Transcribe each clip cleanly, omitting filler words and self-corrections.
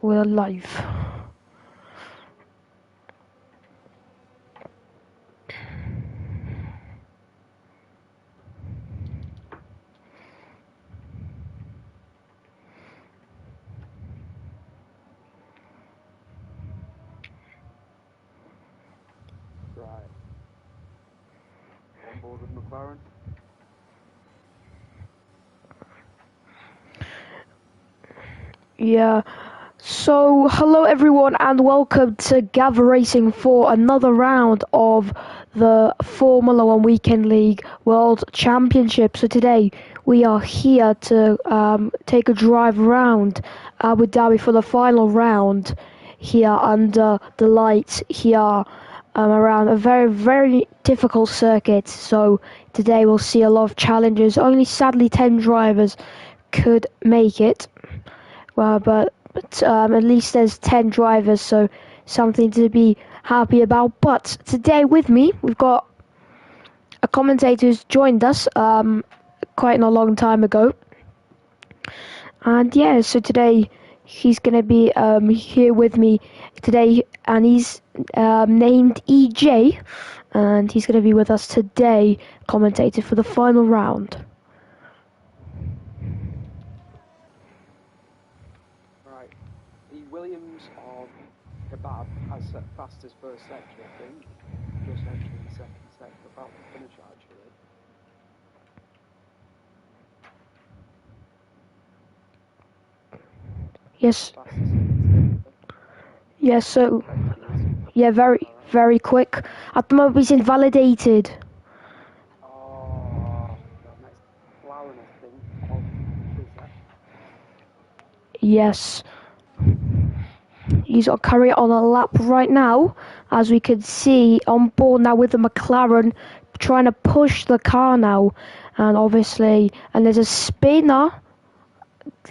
We're live. Right. On board with McLaren. Yeah. So, hello everyone and welcome to Gavra Racing for another round of the Formula One Weekend League World Championship. So today we are here to take a drive around Abu Dhabi for the final round here under the lights here around a very difficult circuit. So today we'll see a lot of challenges. Only sadly 10 drivers could make it. Well, but at least there's 10 drivers, so something to be happy about. But today with me, we've got a commentator who's joined us quite a long time ago. And yeah, so today he's going to be here with me today, and he's named EJ, and he's going to be with us today, commentator for the final round. Williams of Kebab has set fastest first sector, I think. Just entering the second sector, about to finish actually. Yes. Yes, so yeah, very quick. At the moment he's invalidated. Oh, next McLaren, I think. Yes. He's currently on a lap right now, as we can see on board now with the McLaren, trying to push the car now, and obviously, and there's a spinner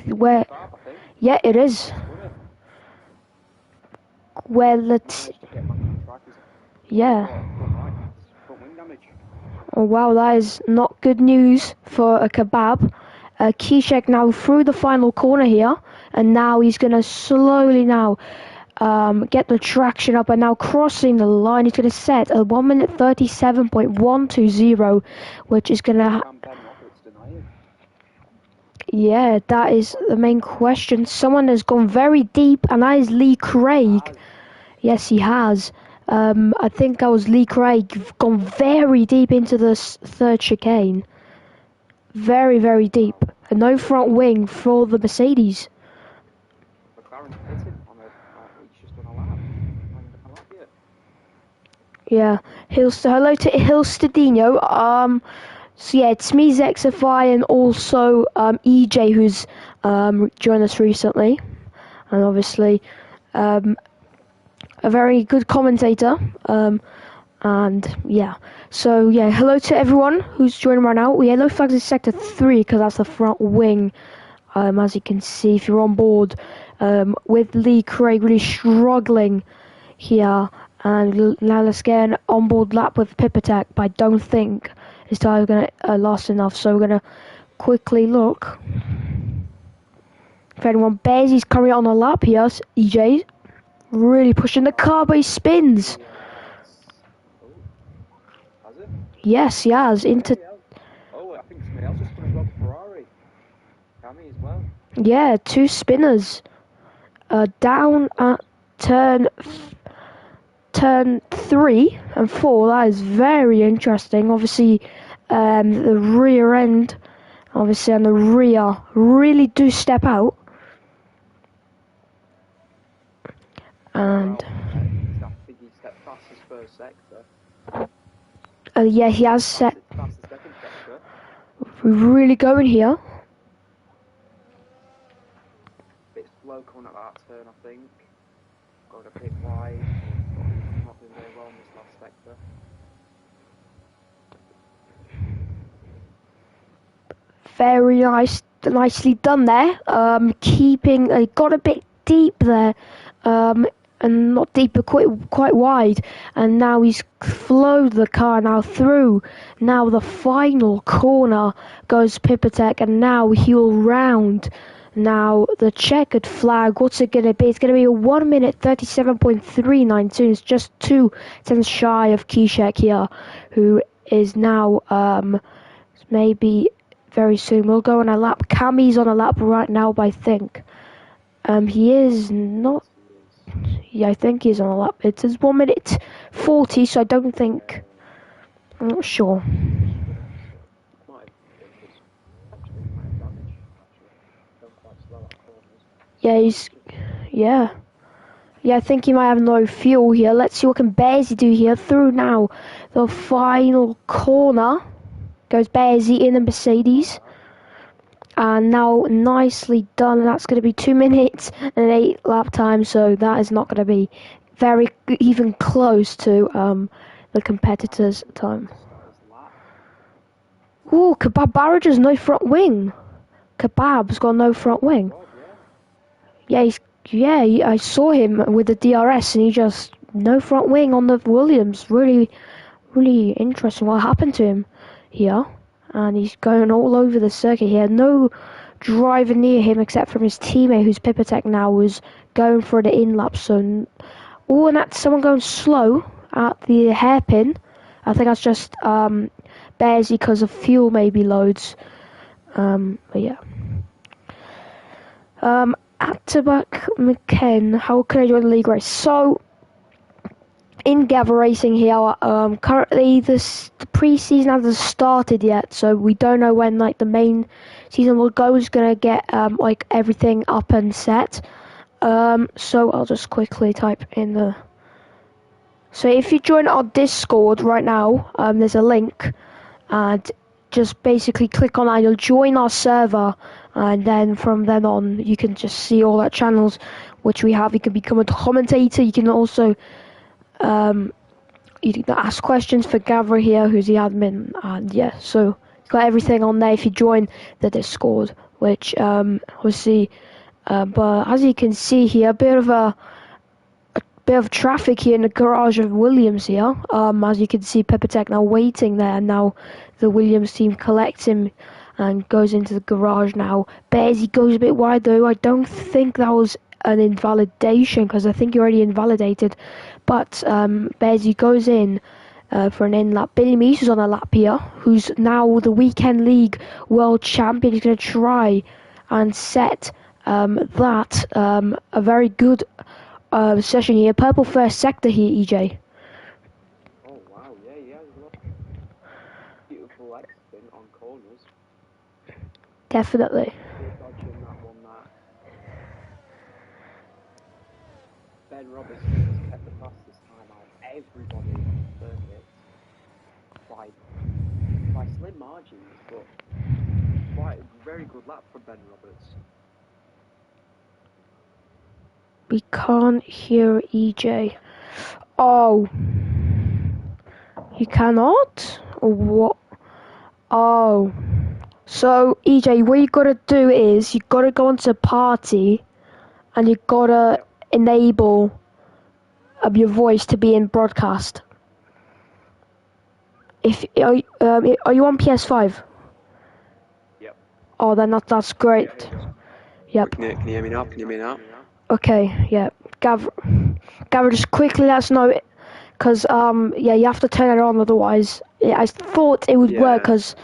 where, yeah, it is. Where yeah. Oh wow, that is not good news for a Kebab. Kishek now through the final corner here, and now he's going to slowly now get the traction up, and now crossing the line. He's going to set a 1 minute 37.120, which is going to yeah, that is the main question. Someone has gone very deep, and that is Lee Craig. Yes, he has. I think that was Lee Craig, gone very deep into the third chicane. Very deep. And no front wing for the Mercedes. Yeah. Hello to Hilstadino. So yeah, it's me, Zexify, and also EJ, who's joined us recently. And obviously a very good commentator. And yeah, so yeah, hello to everyone who's joining right now. Yellow flags is sector 3 because that's the front wing. As you can see, if you're on board, with Lee Craig really struggling here. And now let's get an onboard lap with Pip Attack, but I don't think his tire is going to last enough. So we're going to quickly look. If anyone bears, he's currently on a lap here. EJ really pushing the car, but he spins. Yes, he has. Into. Oh, I think somebody else is going to go Ferrari. Cammy as well. Yeah, 2 spinners. Down at turn 3 and 4. That is very interesting. Obviously, the rear end, obviously, and the rear really do step out. And. I think he stepped fastest first sector. Yeah, he has set. We're really going here. Bit slow coming at that turn, I think. Going a bit wide. Not doing very well in this last sector. Very nicely done there. Keeping, got a bit deep there. And not deep, but quite wide. And now he's flowed the car now through. Now the final corner goes Pipatek, and now he'll round Now, the checkered flag, what's it going to be? It's going to be a 1 minute 37.392. It's just 2 tenths shy of Kishek here, who is now, maybe very soon. We'll go on a lap. Cami's on a lap right now, but I think he is not. Yeah, I think he's on a lap. It is 1 minute 40, so I don't think. I'm not sure. Yeah, yeah, I think he might have no fuel here. Let's see what can Bearsy do here. Through now, the final corner. Goes Bearsy in the Mercedes. And now nicely done. That's going to be 2 minutes and 8 lap time. So that is not going to be very even close to the competitor's time. Ooh, Kebab Barrage has no front wing. Kebab's got no front wing. Yeah, I saw him with the DRS and he just no front wing on the Williams. Really, really interesting what happened to him here. And he's going all over the circuit here. No driver near him except from his teammate, who's Pipatek now, was going for the in-lap. So, oh, and that's someone going slow at the hairpin. I think that's just Bearsy because of fuel maybe loads. But yeah. Attabak McKen, how can I join the league race? So, in Gavra Racing here, currently the pre-season hasn't started yet, so we don't know when like the main season will go. Is gonna get like everything up and set. So I'll just quickly type in the. So if you join our Discord right now, there's a link, and just basically click on that. You'll join our server, and then from then on, you can just see all our channels which we have. You can become a commentator. You can also you can ask questions for Gavra here, who's the admin, and yeah, so you've got everything on there if you join the Discord, which obviously, but as you can see here, a bit of traffic here in the garage of Williams here. As you can see, Pipatek now waiting there, and now the Williams team collects him and goes into the garage now. Bearsy goes a bit wide though. I don't think that was an invalidation because I think he already invalidated. But Bearsy goes in for an in-lap. Billy Meese is on a lap here, who's now the Weekend League World Champion. He's going to try and set that a very good session here. Purple first sector here, EJ. Oh wow, yeah, he has a lot of beautiful leg spin on corners. Definitely. Dodging that one there. Ben Robertson has kept the fastest time out of everybody on the circuit by slim margins, but quite a very good lap from Ben Roberts. We can't hear EJ. Oh. You cannot? Or what? Oh. So, EJ, what you gotta do is, you gotta go onto party, and you gotta enable your voice to be in broadcast. Are you on PS5? Yep. Oh, then that's great. Yep. Can you hear me now? Can you hear me now? Okay, yeah. Gavra, just quickly let us know, because, yeah, you have to turn it on, otherwise, yeah, I thought it would work, because,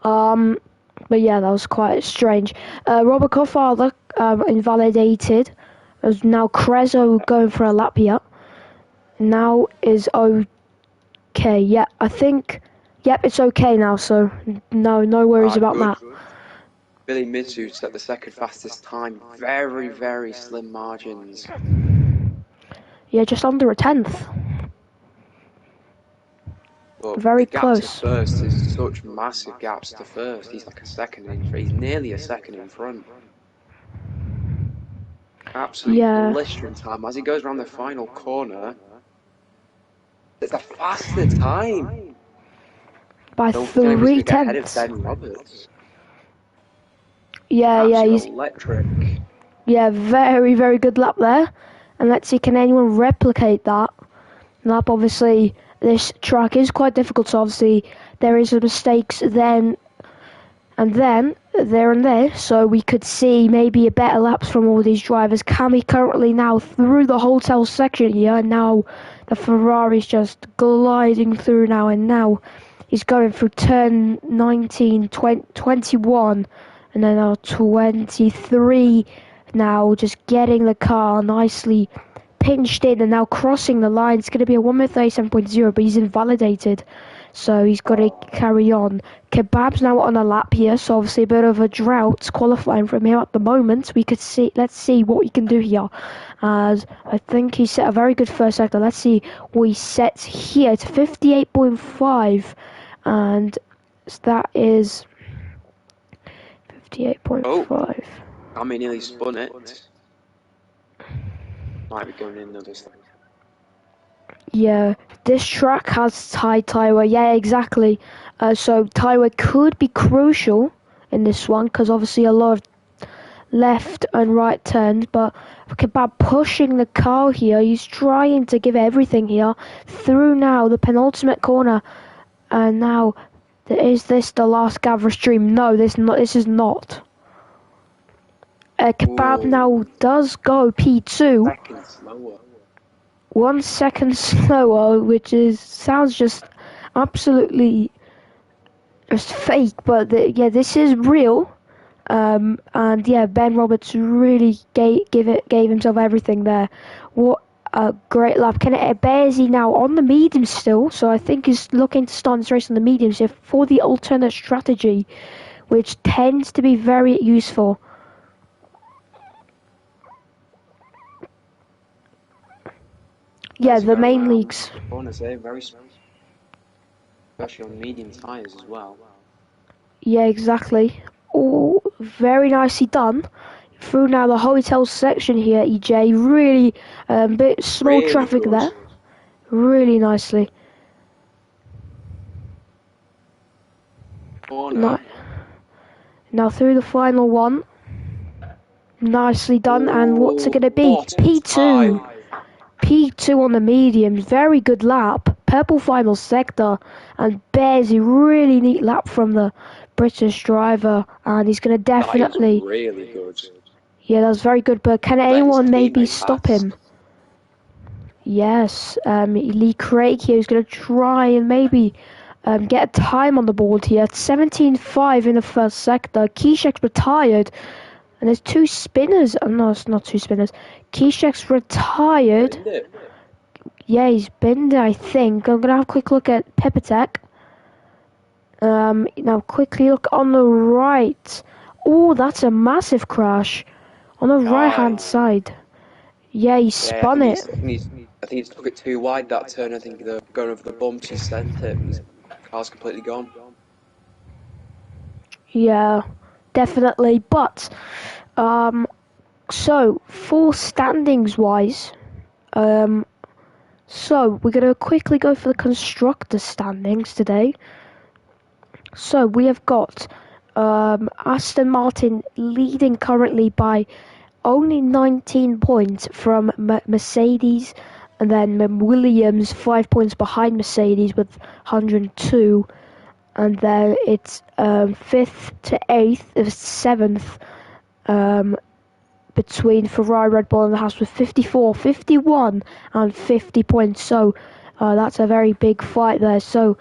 but yeah, that was quite strange. Robert Coffather, invalidated. There's now Crezo going for a lap here. Now is okay, yeah, I think, yep, it's okay now, so no worries about good. that. Billy Mitsu set the second fastest time, very, very slim margins. Yeah, just under a tenth. But Very the gap close. to first is such massive gaps to first. He's like a second in, he's nearly a second in front. Absolutely blistering time as he goes around the final corner. It's a faster time. By Don't 3 get ahead of tenths. Ben Roberts. Yeah, he's electric. Yeah, very, very good lap there. And let's see, can anyone replicate that lap? Obviously, this track is quite difficult, so obviously there is mistakes then and then. there and there, so we could see maybe a better laps from all these drivers. Cammy currently now through the hotel section here, and now the Ferrari's just gliding through now, and now he's going through turn 19, 20, 21, and then now 23 now, just getting the car nicely pinched in and now crossing the line. It's going to be a 1:37.0, but he's invalidated, so he's got to carry on. Kebab's now on a lap here, so obviously a bit of a drought qualifying from him at the moment. Let's see what he can do here, as I think he set a very good first sector. Let's see what he sets here. It's 58.5, and that is 58.5. Oh, I mean, nearly spun it. Might be going in another thing. Yeah, this track has high tyre. Yeah, exactly. So tyre could be crucial in this one, because obviously a lot of left and right turns. But Kebab pushing the car here. He's trying to give everything here through now the penultimate corner. And now, is this the last Gavra stream? No, this is not. Kebab now does go P2. 2 seconds slower. 1 second slower, which sounds just absolutely just fake, but yeah, this is real. And yeah, Ben Roberts really gave himself everything there. What a great lap. Bearsy now on the mediums still, so I think he's looking to start this race on the mediums here for the alternate strategy, which tends to be very useful. Yeah, the main leagues. Corners there, very especially on medium tyres as well. Yeah, exactly. All very nicely done. Through now the hotel section here, EJ. Really, bit small Really traffic good. there. Really nicely. Corner. Now through the final one. Nicely done. And what's it going to be? What a P2. time. P2 on the mediums, very good lap. Purple final sector, and Bearsy, really neat lap from the British driver, and he's going to definitely... That is really good. Yeah, that was very good, but can anyone maybe stop fast. him? Yes, Lee Craig here is going to try and maybe get a time on the board here. 17.5 in the first sector. Kishek's retired. And there's two spinners. Oh, no, it's not two spinners. Kishek's retired. Yeah, he's been there, I think. I'm going to have a quick look at Peppertech. Now, quickly look on the right. Oh, that's a massive crash. On the right-hand side. Yeah, he spun it. I think he's took it too wide, that turn. I think they're going over the bumps. He sent it. His car's completely gone. Yeah, definitely. But, so, for standings-wise, so we're going to quickly go for the constructor standings today. So, we have got Aston Martin leading currently by only 19 points from Mercedes, and then Williams 5 points behind Mercedes with 102. And then it's 5th to 8th, 7th between Ferrari, Red Bull and the Haas with 54, 51 and 50 points. So that's a very big fight there. So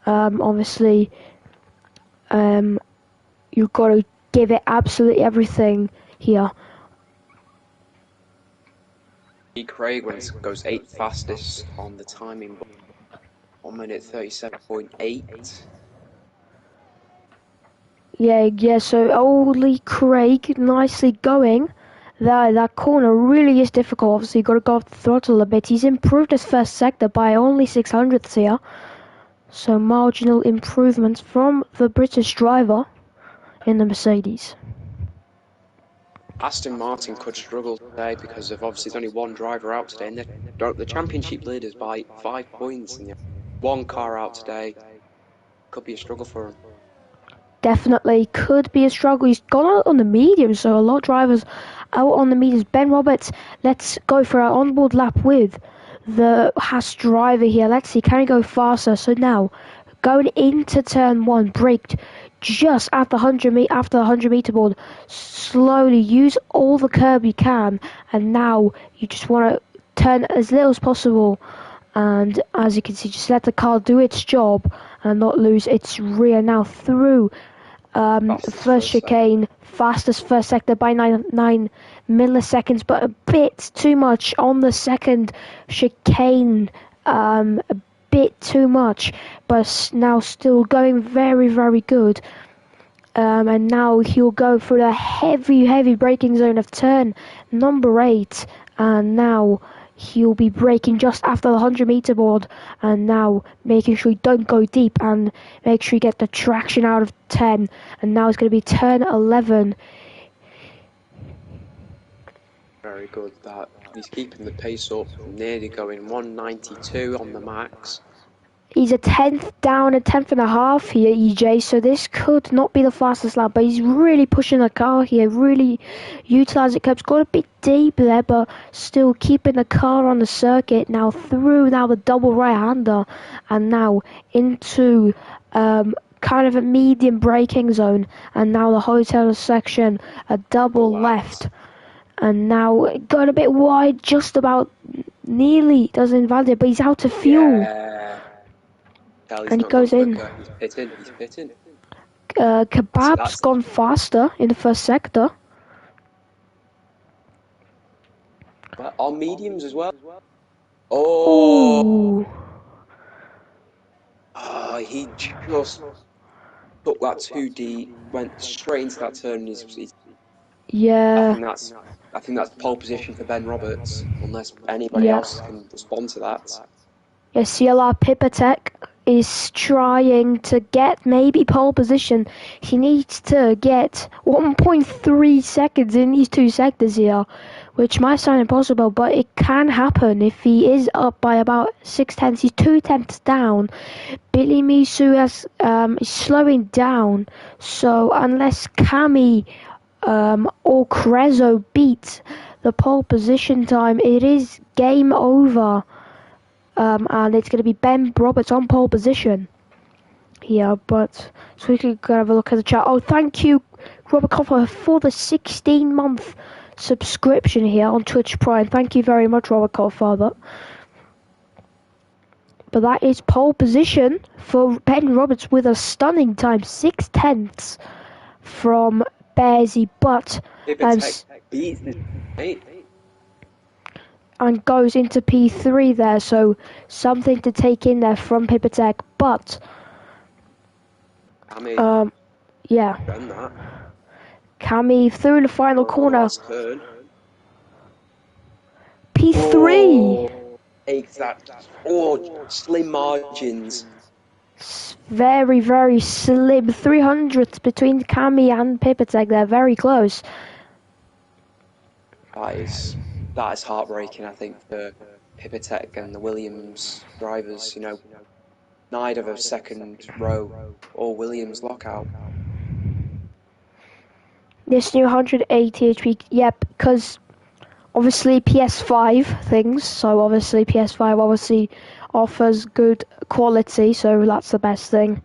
obviously you've got to give it absolutely everything here. Craig goes 8th fastest on the timing, 1 minute 37.8. Yeah, so Lee Craig nicely going. That corner really is difficult. Obviously, you've got to go off the throttle a bit. He's improved his first sector by only 600ths here. So marginal improvements from the British driver in the Mercedes. Aston Martin could struggle today because of obviously there's only one driver out today, and the championship leaders by 5 points, and one car out today. Could be a struggle for him. Definitely could be a struggle. He's gone out on the mediums, so a lot of drivers out on the mediums. Ben Roberts, let's go for our onboard lap with the Haas driver here. Let's see, can he go faster? So now, going into turn one, braked just at the 100 meter board. Slowly use all the curb you can, and now you just want to turn as little as possible. And as you can see, just let the car do its job and not lose its rear. Now through first chicane, fastest first sector by 9 milliseconds, but a bit too much on the second chicane. A bit too much, but now still going very, very good. And now he'll go through the heavy braking zone of turn number 8, and now he'll be braking just after the 100 meter board, and now making sure you don't go deep and make sure you get the traction out of 10. And now it's going to be turn 11. Very good. That he's keeping the pace up, nearly going 192 on the max. He's a 10th down, a 10th and a half here, EJ, so this could not be the fastest lap, but he's really pushing the car here, really utilising curbs. Got a bit deep there, but still keeping the car on the circuit. Now through the double right-hander, and now into kind of a medium braking zone, and now the hotel section, a double left, and now it got a bit wide, just about nearly doesn't invalidate, but he's out of fuel. Yeah. And he goes in. He's pitting. Kebab's gone faster in the first sector. Well, on mediums as well. Oh, he just took that too deep, went straight into that turn. Yeah. I think that's pole position for Ben Roberts, unless anybody else can respond to that. Yeah, CLR Pipatech is trying to get maybe pole position. He needs to get 1.3 seconds in these two sectors here, which might sound impossible, but it can happen if he is up by about 6/10. He's 2/10 down. Billy Misu is slowing down, so unless Cami or Crezo beat the pole position time, it is game over. And it's going to be Ben Roberts on pole position here, but so we can go have a look at the chat. Oh, thank you, Robert Coffer, for the 16-month subscription here on Twitch Prime. Thank you very much, Robert Coffer. But that is pole position for Ben Roberts with a stunning time, 6/10 from Bearsy, but and goes into P3 there, so something to take in there from Pipatech, but yeah, Cami through the final corner, P3. Exactly. Slim margins. Very, very slim 300ths between Cami and Pipatech. They're very close. That is heartbreaking, I think, for Pipatech and the Williams drivers. You know, neither of second row or Williams lockout. This new 180 HP, yep, because obviously PS5 things, so obviously PS5 obviously offers good quality, so that's the best thing.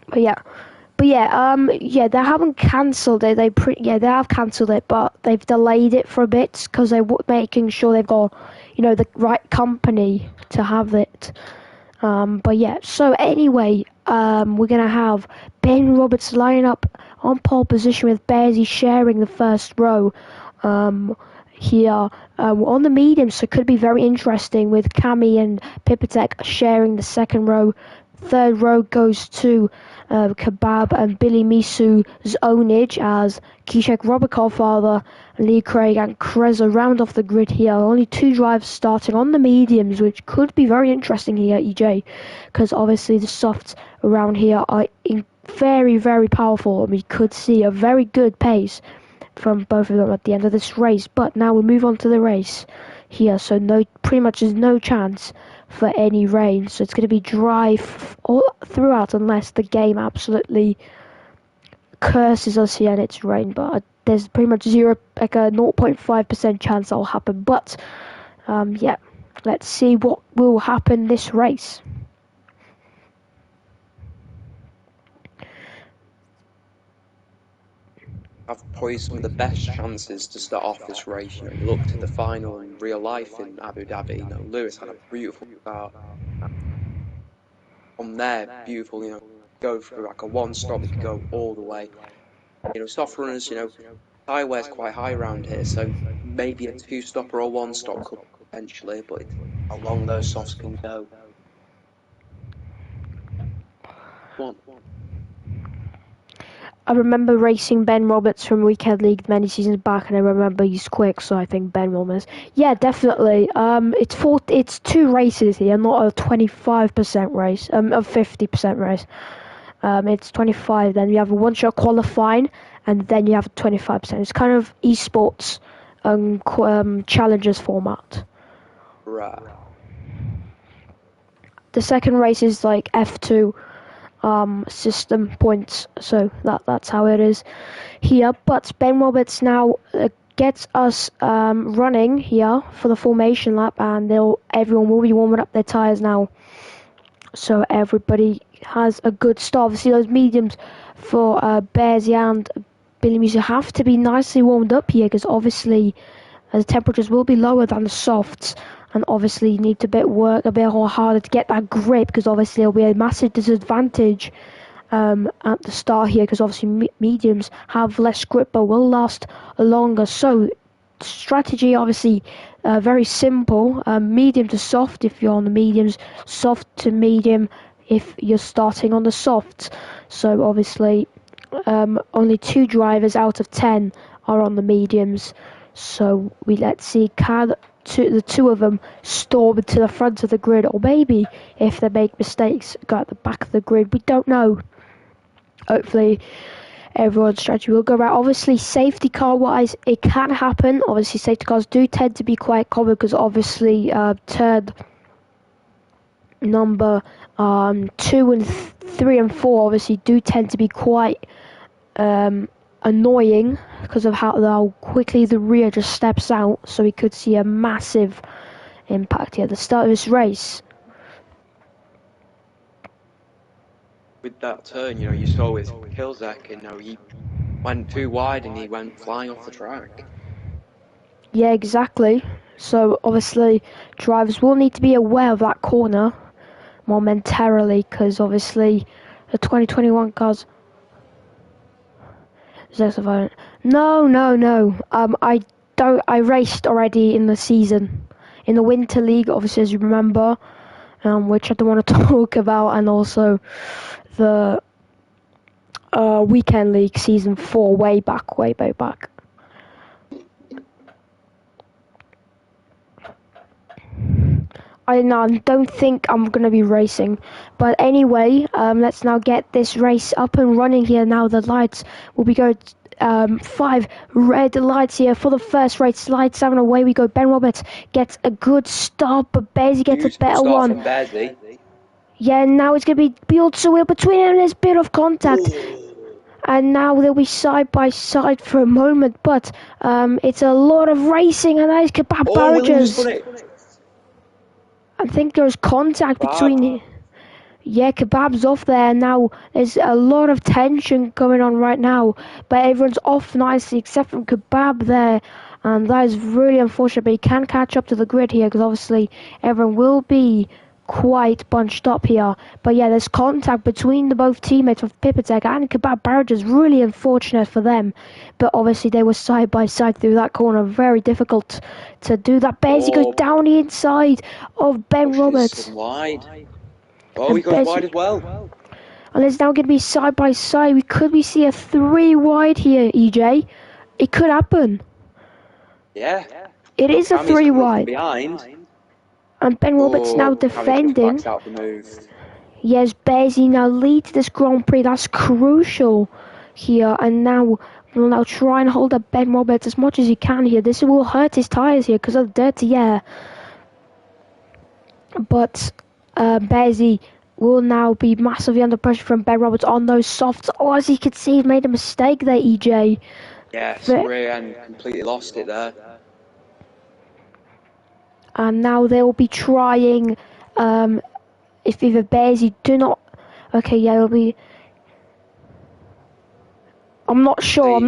But yeah, they haven't cancelled it. They have cancelled it, but they've delayed it for a bit because they're making sure they've got, the right company to have it. But yeah, so anyway, we're gonna have Ben Roberts line up on pole position with Bearsy sharing the first row. Here on the mediums, so it could be very interesting with Cami and Pipatech sharing the second row. Third row goes to Kebab and Billy Misu's ownage as Kishek, Robert Colfather, Lee Craig and Kreza round off the grid here. Only two drivers starting on the mediums, which could be very interesting here, EJ, because obviously the softs around here are very, very powerful, and we could see a very good pace from both of them at the end of this race. But now we move on to the race here, so pretty much there's no chance for any rain, so it's going to be dry all throughout unless the game absolutely curses us here and it's rain, but there's pretty much a 0.5% chance that'll happen. But yeah, let's see what will happen this race. have probably some of the best chances to start off this race. You know, you looked at the final in real life in Abu Dhabi. You know, Lewis had a beautiful start. From there, beautiful. You know, go for like a one-stop. It could go all the way. You know, soft runners. You know, tyre quite high around here, so maybe a two-stop or a one-stop could potentially, but it's how long those softs can go. One. I remember racing Ben Roberts from Weekend League many seasons back, and I remember he's quick, so I think Ben will miss. Yeah, definitely. It's 2 races here, not a 25% race, a 50% race. It's 25. Then you have a one-shot qualifying, and then you have 25%. It's kind of esports, challenges format. Right. The second race is like F2. System points, so that's how it is here. But Ben Roberts now gets us running here for the formation lap, and everyone will be warming up their tyres now, so everybody has a good start. Obviously those mediums for Bearsy and Billy Muser have to be nicely warmed up here, because obviously the temperatures will be lower than the softs, and obviously you need to work a bit more harder to get that grip, because obviously there'll be a massive disadvantage at the start here, because obviously mediums have less grip but will last longer. So strategy obviously very simple, medium to soft if you're on the mediums, soft to medium if you're starting on the softs. So obviously only 2 drivers out of 10 are on the mediums. So let's see, can the 2 of them storm to the front of the grid, or maybe if they make mistakes go at the back of the grid. We don't know. Hopefully everyone's strategy will go right. Obviously safety car wise it can happen. Obviously safety cars do tend to be quite common, because obviously turn number 2 and 3 and 4 obviously do tend to be quite annoying, because of how quickly the rear just steps out. So we could see a massive impact here at the start of this race. With that turn, you know, you saw with Kilzek, you know, he went too wide and he went flying off the track. Yeah, exactly. So obviously drivers will need to be aware of that corner momentarily, because obviously the 2021 cars. No. I raced already in the season, in the Winter League, obviously, as you remember, which I don't want to talk about, and also the Weekend League Season 4, way back. I don't think I'm going to be racing. But anyway, let's now get this race up and running here. Now the lights will be going 5 red lights here for the first race. Slide 7, away we go. Ben Roberts gets a good start, but Bearsy gets a better one. Yeah, now it's going to be Bielsa wheel between them, and there's a bit of contact. And now they'll be side by side for a moment, but it's a lot of racing, and that is Kebab barrages. I think there's contact between. Yeah, Kebab's off there now. There's a lot of tension going on right now, but everyone's off nicely except from Kebab there, and that is really unfortunate. But he can catch up to the grid here, because obviously everyone will be quite bunched up here. But yeah, there's contact between the both teammates of Pipitek and Kebab barrages. Really unfortunate for them, but obviously they were side by side through that corner. Very difficult to do that. Bearsy goes down the inside of Ben Roberts. Wide. Oh, he goes wide as well. And it's now going to be side by side. We see a 3 wide here, EJ. It could happen. Yeah. It is a 3 wide. Behind. And Ben Roberts now defending. Yes, Bearsy now leads this Grand Prix. That's crucial here. And now we'll now try and hold up Ben Roberts as much as he can here. This will hurt his tyres here because of the dirty air. But Bearsy will now be massively under pressure from Ben Roberts on those softs. Oh, as you can see, he made a mistake there, EJ. Yeah, rear end completely lost it there. And now they'll be trying, if either Bearsy do not... Okay, yeah, it'll be... I'm not sure.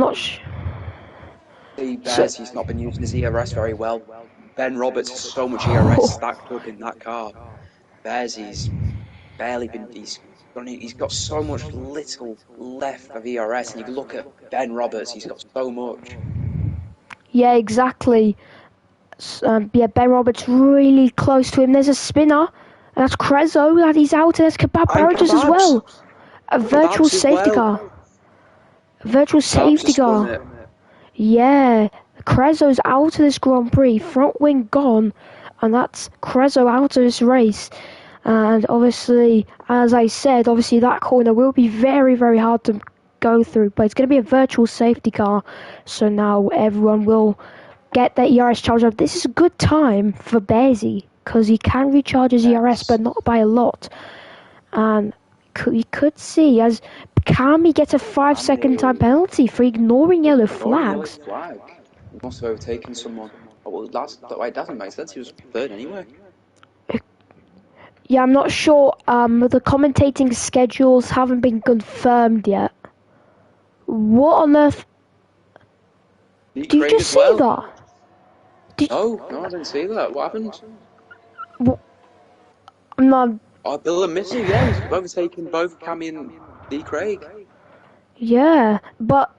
See, So, Bears, he's not been using his ERS very well. Ben Roberts has so much ERS stacked up in that car. Bears, he's barely been. He's got so much little left of ERS, and you look at Ben Roberts, he's got so much. yeah, exactly. Yeah, Ben Roberts really close to him. There's a spinner. That's Crezo that he's out. And there's Kebab And Barrages as Kebabs, well. A virtual Kebabs as safety well. car. A virtual Kebabs safety has done car. it. Yeah, Crezo's out of this Grand Prix. Front wing gone. And that's Crezo out of this race. And obviously, as I said, obviously that corner will be very, very hard to go through. But it's going to be a virtual safety car. So now everyone will get their ERS charged up. This is a good time for Bearsy because he can recharge his ERS, but not by a lot. And we could see as Kami gets a 5-second time penalty for ignoring yellow flags. Flag. He must have overtaken someone. Oh, well, it doesn't make sense. He was third anyway. Yeah, I'm not sure. The commentating schedules haven't been confirmed yet. What on earth? Did you just see that? No, I didn't see that. What happened? No. Oh, Bill and Missy, yeah, he's overtaken both Cammy and D. Craig. Yeah, but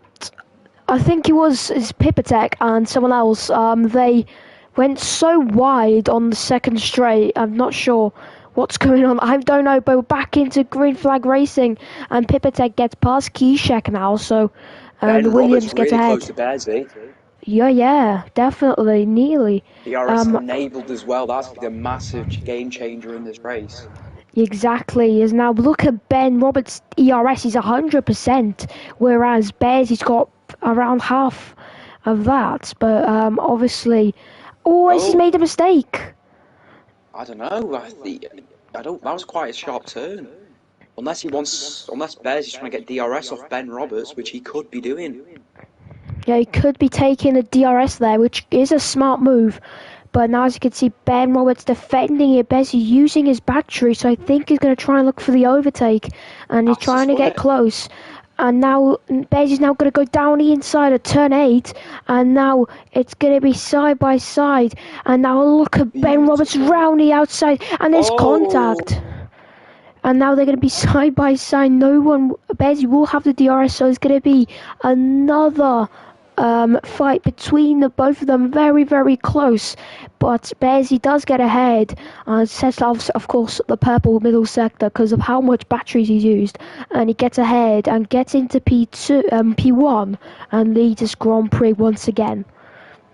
I think it was Pipitech and someone else. They went so wide on the second straight. I'm not sure what's going on. I don't know, but we're back into green flag racing, and Pipitech gets past Keyshek now, so Ben Williams Roberts gets really ahead. close to Bearsy. Yeah, definitely, nearly. DRS enabled as well. That's a massive game changer in this race. Exactly. Is now look at Ben Roberts' ERS. He's 100%, whereas Bears he's got around half of that. But obviously, he's made a mistake. I don't know. That was quite a sharp turn. Unless Bears is trying to get DRS off Ben Roberts, which he could be doing. Yeah, he could be taking a DRS there, which is a smart move. But now, as you can see, Ben Roberts defending it. Bez using his battery, so I think he's going to try and look for the overtake. And he's trying to get close. And now, Bez is now going to go down the inside of turn 8. And now it's going to be side by side. And now look at Ben Roberts round the outside. And there's contact. And now they're going to be side by side. Bez will have the DRS, so it's going to be another fight between the both of them, very, very close. But Bearsy does get ahead and sets off, of course, the purple middle sector because of how much batteries he's used. And he gets ahead and gets into P1 and leads his Grand Prix once again.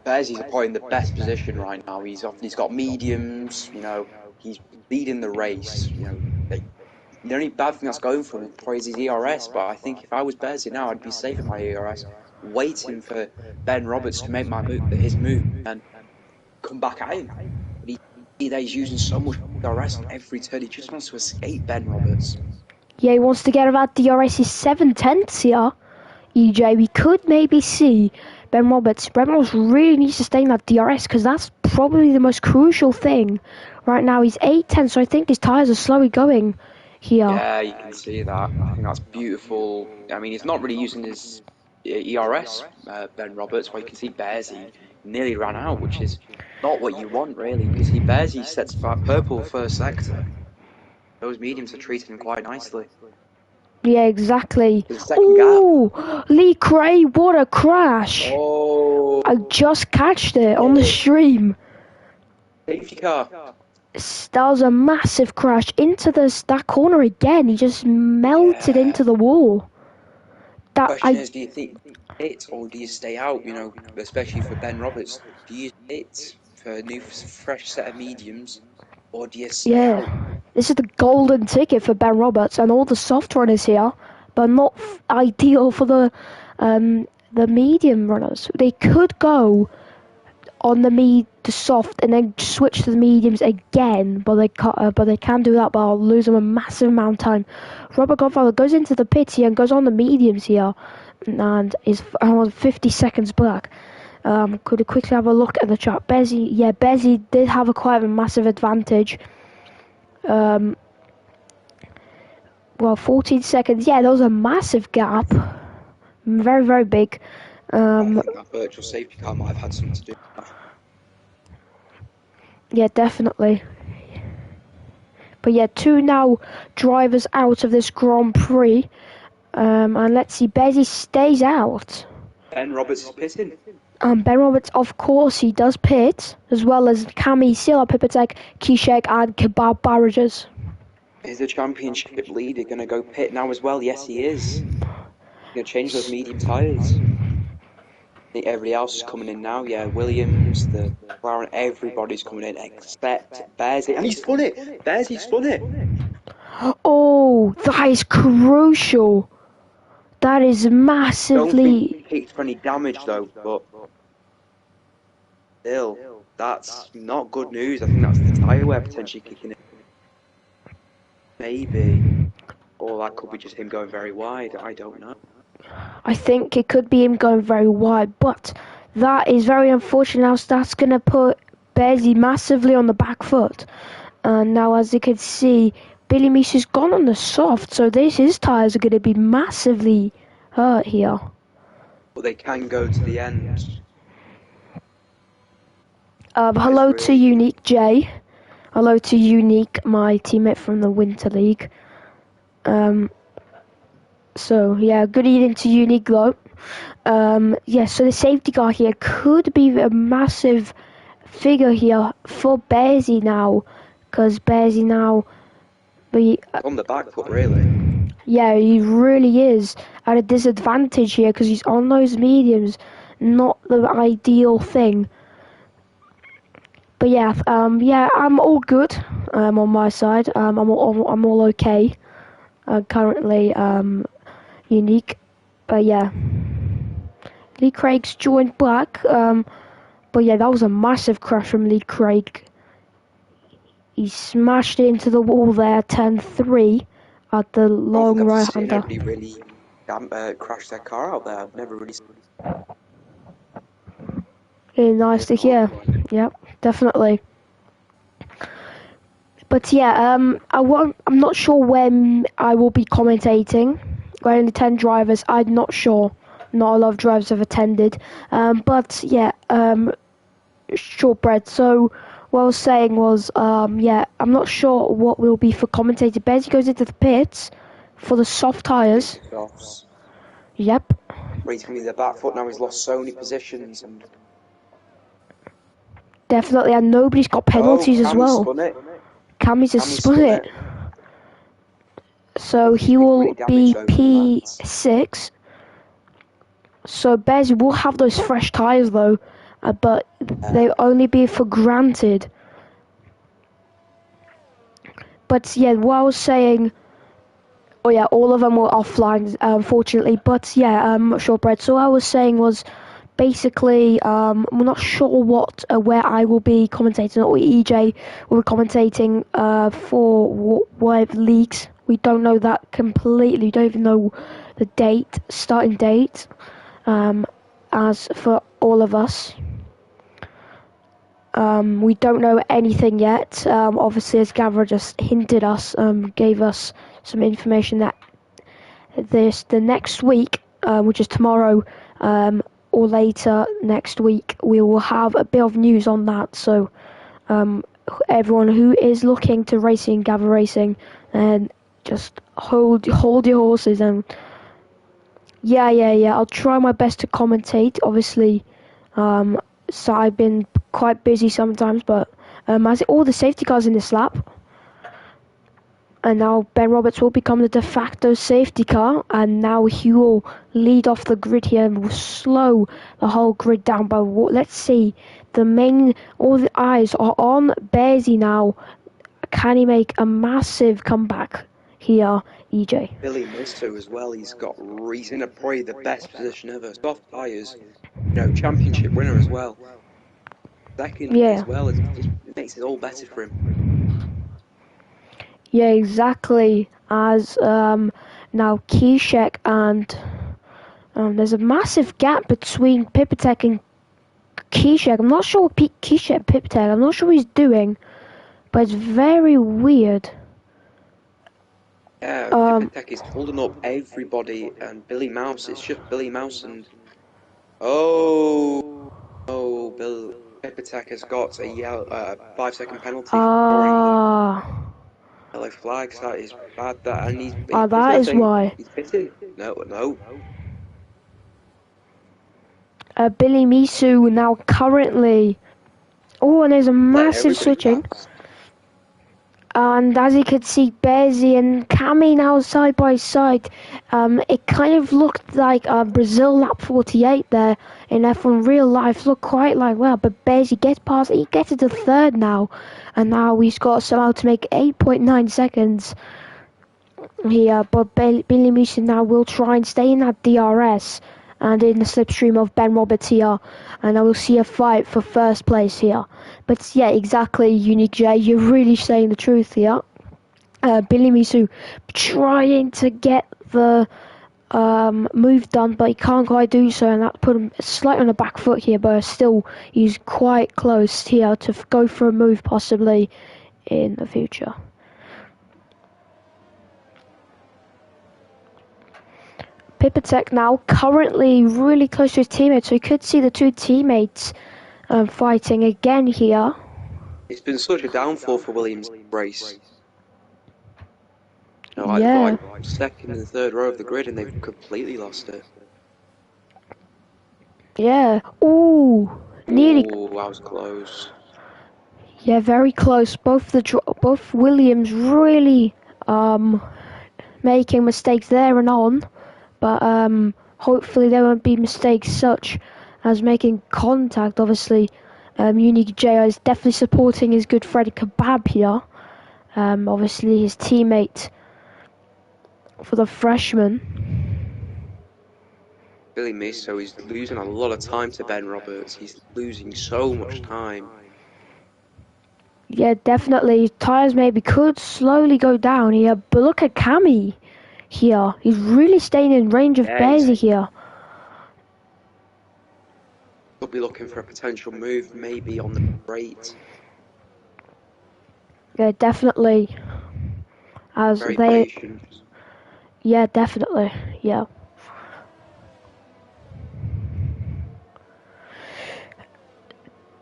Bearsy's probably in the best position right now. He's got mediums. He's leading the race. The only bad thing that's going for him is probably his ERS. But I think if I was Bearsy now, I'd be safe in my ERS. Waiting for Ben Roberts to make his move and come back at him. But he's using so much DRS on every turn. He just wants to escape Ben Roberts. Yeah, he wants to get about DRS's 7/10 here. EJ, we could maybe see Ben Roberts. Ben Roberts really needs to stay in that DRS because that's probably the most crucial thing. Right now he's 8/10, so I think his tyres are slowly going here. Yeah, you can see that. I think that's beautiful. I mean, he's not really using his ERS, Ben Roberts, where you can see Bearsy nearly ran out, which is not what you want, really. You can see Bearsy sets purple first sector. Those mediums are treating him quite nicely. Yeah, exactly. Oh, Lee Cray, what a crash! Oh, I just catched it on the stream. Safety car. That was a massive crash into that corner again. He just melted into the wall. The question is, do you think it or do you stay out? Especially for Ben Roberts, do you it for a new fresh set of mediums, or do you stay out? This is the golden ticket for Ben Roberts, and all the soft runners here, but not ideal for the medium runners. They could go on the soft and then switch to the mediums again, but they can do that, but I'll lose them a massive amount of time. Robert Godfather goes into the pit here and goes on the mediums here, and is around 50 seconds back. Could quickly have a look at the chart. Bearsy did have quite a massive advantage. 14 seconds. Yeah, there was a massive gap. Very, very big. I Um, think that virtual safety car might have had something to do with that. yeah, definitely. But yeah, two now drivers out of this Grand Prix. And let's see, Bezzy stays out. Ben Roberts is pitting. Ben Roberts, of course, he does pit, as well as Cami, Sila, Pipitek, Kishek, and Kebab Barrages. Is the championship leader going to go pit now as well? Yes, he is. Going to change those medium tyres. I think everybody else is coming in now. Yeah, Williams, the McLaren, everybody's coming in except Bearsy. And he spun it! Bearsy spun it! Oh, that is crucial. That is Don't think massively. he picked for any damage though, but still, that's not good news. I think that's the tyre wear potentially kicking in. Maybe. Or that could be just him going very wide. I don't know. I think it could be him going very wide, but that is very unfortunate. Now that's going to put Bezzy massively on the back foot. And now, as you can see, Billy Meese has gone on the soft, so his tyres are going to be massively hurt here. But they can go to the end. Hello to Unique J. Hello to Unique, my teammate from the Winter League. So yeah, good evening to Unique though. Yeah, so the safety car here could be a massive figure here for Bearsy now, because Bearsy now, On the back foot, really. yeah, he really is at a disadvantage here because he's on those mediums, not the ideal thing. But yeah, yeah, I'm all good. On my side, I'm all okay. Currently, Unique, but yeah. Lee Craig's joined back, but yeah, that was a massive crash from Lee Craig. He smashed it into the wall there, turn 3 at the long right hander. Nobody really crashed their car out there. I've never really seen. Really nice to hear. Yep, definitely. But yeah, I'm not sure when I will be commentating. We're only 10 drivers. I'm not sure. Not a lot of drivers have attended. But yeah, shortbread. So what I was saying was, yeah, I'm not sure what will be for commentator. Bezzy goes into the pits for the soft tyres. Softs. Yep. Where he's going to be the back foot now. He's lost so many positions. And Definitely, and nobody's got penalties as well. Cammy's just spun it. So he will be P6. So Bezzy will have those fresh tyres though, but they'll only be for granted. But yeah, what I was saying, oh yeah, all of them were offline, unfortunately. But yeah, shortbread. So what I was saying was, basically, I'm not sure where I will be commentating, or EJ will be commentating for what leagues. We don't know that completely. We don't even know the starting date. As for all of us, we don't know anything yet. Obviously, as Gavra just hinted us, gave us some information that the next week, which is tomorrow, or later next week, we will have a bit of news on that. So everyone who is looking to racing, Gavra Racing, and just hold your horses. And yeah, I'll try my best to commentate. Obviously, so I've been quite busy sometimes, but as all the safety cars in this lap. And now Ben Roberts will become the de facto safety car, and now he will lead off the grid here and will slow the whole grid down. But let's see, all the eyes are on Bearsy now. Can he make a massive comeback here, EJ? Billy Misto as well. He's in probably the best position ever. Soft tyres, championship winner as well. Second as well. It makes it all better for him. Yeah, exactly. As now Kishek and there's a massive gap between Pipitek and Kishek. I'm not sure what Kishek Pipitek. I'm not sure what he's doing, but it's very weird. Yeah, Pipitek is holding up everybody, and Billy Mouse. It's just Billy Mouse and Oh, oh, Bill Pipatek has got a 5-second penalty for scoring there. Ah, Yellow flags, that is bad. That and he's that is protesting. why. He's pitting. No, no. Billy Misu now currently. Oh, and there's a Let massive everybody switching. pass. And as you could see, Bearsy and Cami now side by side. It kind of looked like Brazil lap 48 there in F1 real life. Looked quite like, well, but Bearsy gets past, he gets into third now. And now he's got somehow to make 8.9 seconds here. But Billy Mason now will try and stay in that DRS and in the slipstream of Ben Roberts here. And I will see a fight for first place here. But yeah, exactly, Unique J, you're really saying the truth here. Billy Misu trying to get the move done, but he can't quite do so, and that put him slightly on the back foot here, but still he's quite close here to go for a move possibly in the future. Pipatek now currently really close to his teammates, so you could see the two teammates fighting again here. It's been such a downfall for Williams' race. You know, Yeah. like second and third row of the grid, and they've completely lost it. Yeah. Ooh, nearly. Oh, that was close. Yeah, very close. Both Williams really making mistakes there and on, but hopefully there won't be mistakes such as making contact. Obviously, Unique J is definitely supporting his good friend Kebab here. Obviously his teammate for the freshman. Billy Miso is losing a lot of time to Ben Roberts. He's losing so much time. Yeah, definitely. Tyres maybe could slowly go down here, but look at Cami here. He's really staying in range of Bearsy here. He'll be looking for a potential move, maybe on the straight. Yeah, definitely. As Very they. patient. Yeah, definitely. Yeah.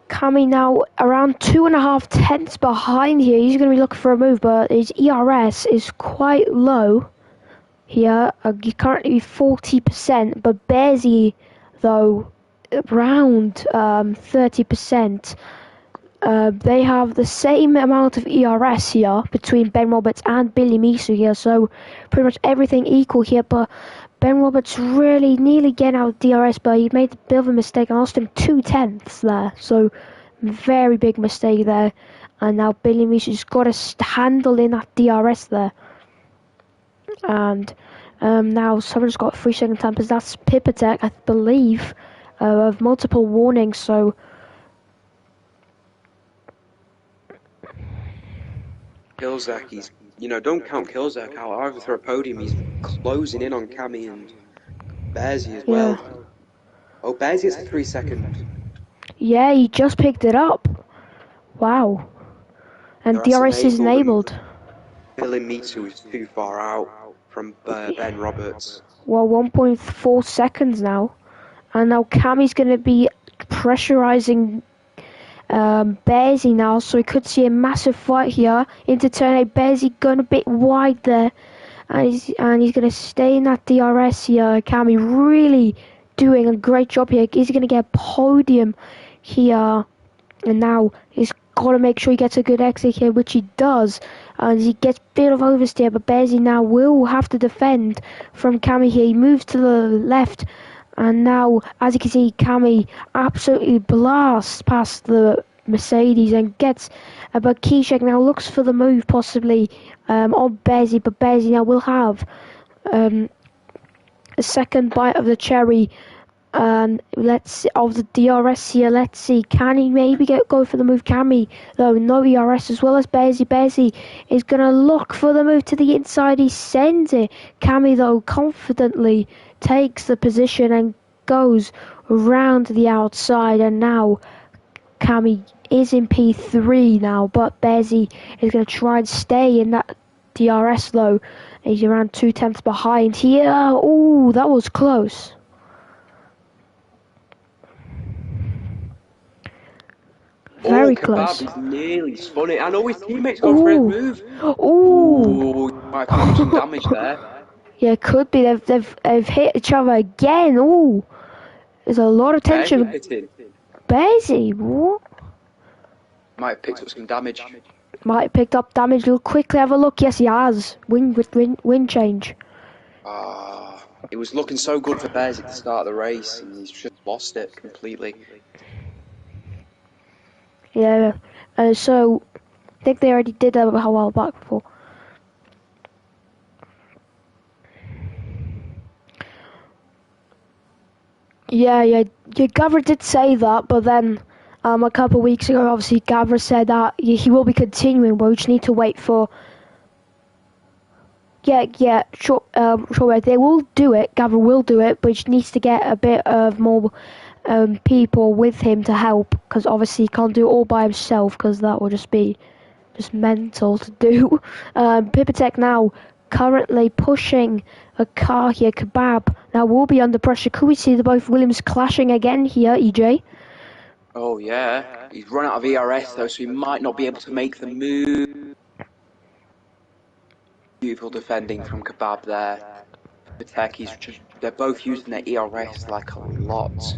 Cami now around 2.5 tenths behind here. He's going to be looking for a move, but his ERS is quite low here. Currently 40%, but Bearsy, though, around 30%. They have the same amount of ERS here between Ben Roberts and Billy Misu here, so pretty much everything equal here, but Ben Roberts really nearly getting out of DRS, but he made a bit of a mistake and lost him 2 tenths there, so very big mistake there, and now Billy Misu's got to handle in that DRS there. And now someone's got 3 second time, because that's Pipatek, I believe, of multiple warnings, so Kilzak, don't count Kilzak out. Either through a podium, he's closing in on Cami and Bearsy as well. Yeah. Oh, Bearsy gets a 3 second. Yeah, he just picked it up. Wow. And DRS is enabled. Billy Mitsu is too far out from Ben Roberts. Well, 1.4 seconds now. And now Cami's going to be pressurizing Bearsy now, so we could see a massive fight here into turn 8. Bearsy going a bit wide there, and he's going to stay in that DRS here. Cami really doing a great job here. He's going to get a podium here, and now he's got to make sure he gets a good exit here, which he does, and he gets a bit of oversteer, but Bearsy now will have to defend from Cami here. He moves to the left, and now, as you can see, Cami absolutely blasts past the Mercedes and gets, but Kishek now looks for the move possibly on Bearsy, but Bearsy now will have a second bite of the cherry. Let's see, of the DRS here. Let's see, can he maybe go for the move? Cami, though, no ERS as well as Bearsy. Bearsy is going to look for the move to the inside. He sends it. Cami, though, confidently takes the position and goes around the outside, and now Cami is in P3 now, but Bearsy is going to try and stay in that DRS, though. He's around 2 tenths behind here. Ooh, that was close. Very Kebab close. is nearly spun it. I know his teammate's gone for his Ooh. move. Ooh. Ooh, might have to do some damage there. Yeah, it could be. They've hit each other again. Ooh. There's a lot of Bears tension. hitting. Bearsy, what? Might have picked up some damage. Might have picked up damage. We'll quickly have a look. Yes, he has. Wind change. It was looking so good for Bears at the start of the race, and he's just lost it completely. Yeah. So, I think they already did that a while back before. Yeah. Gavra did say that, but then a couple of weeks ago, obviously, Gavra said that he will be continuing, but we just need to wait for. Sure. They will do it. Gavra will do it, but he just needs to get a bit of more people with him to help, because obviously he can't do it all by himself, because that will just be mental to do. Pipitech now currently pushing a car here. Kebab now will be under pressure. Could we see the both Williams clashing again here, EJ? Oh yeah, he's run out of ERS though, so he might not be able to make the move. Beautiful defending from Kebab there. They're both using their ERS like a lot.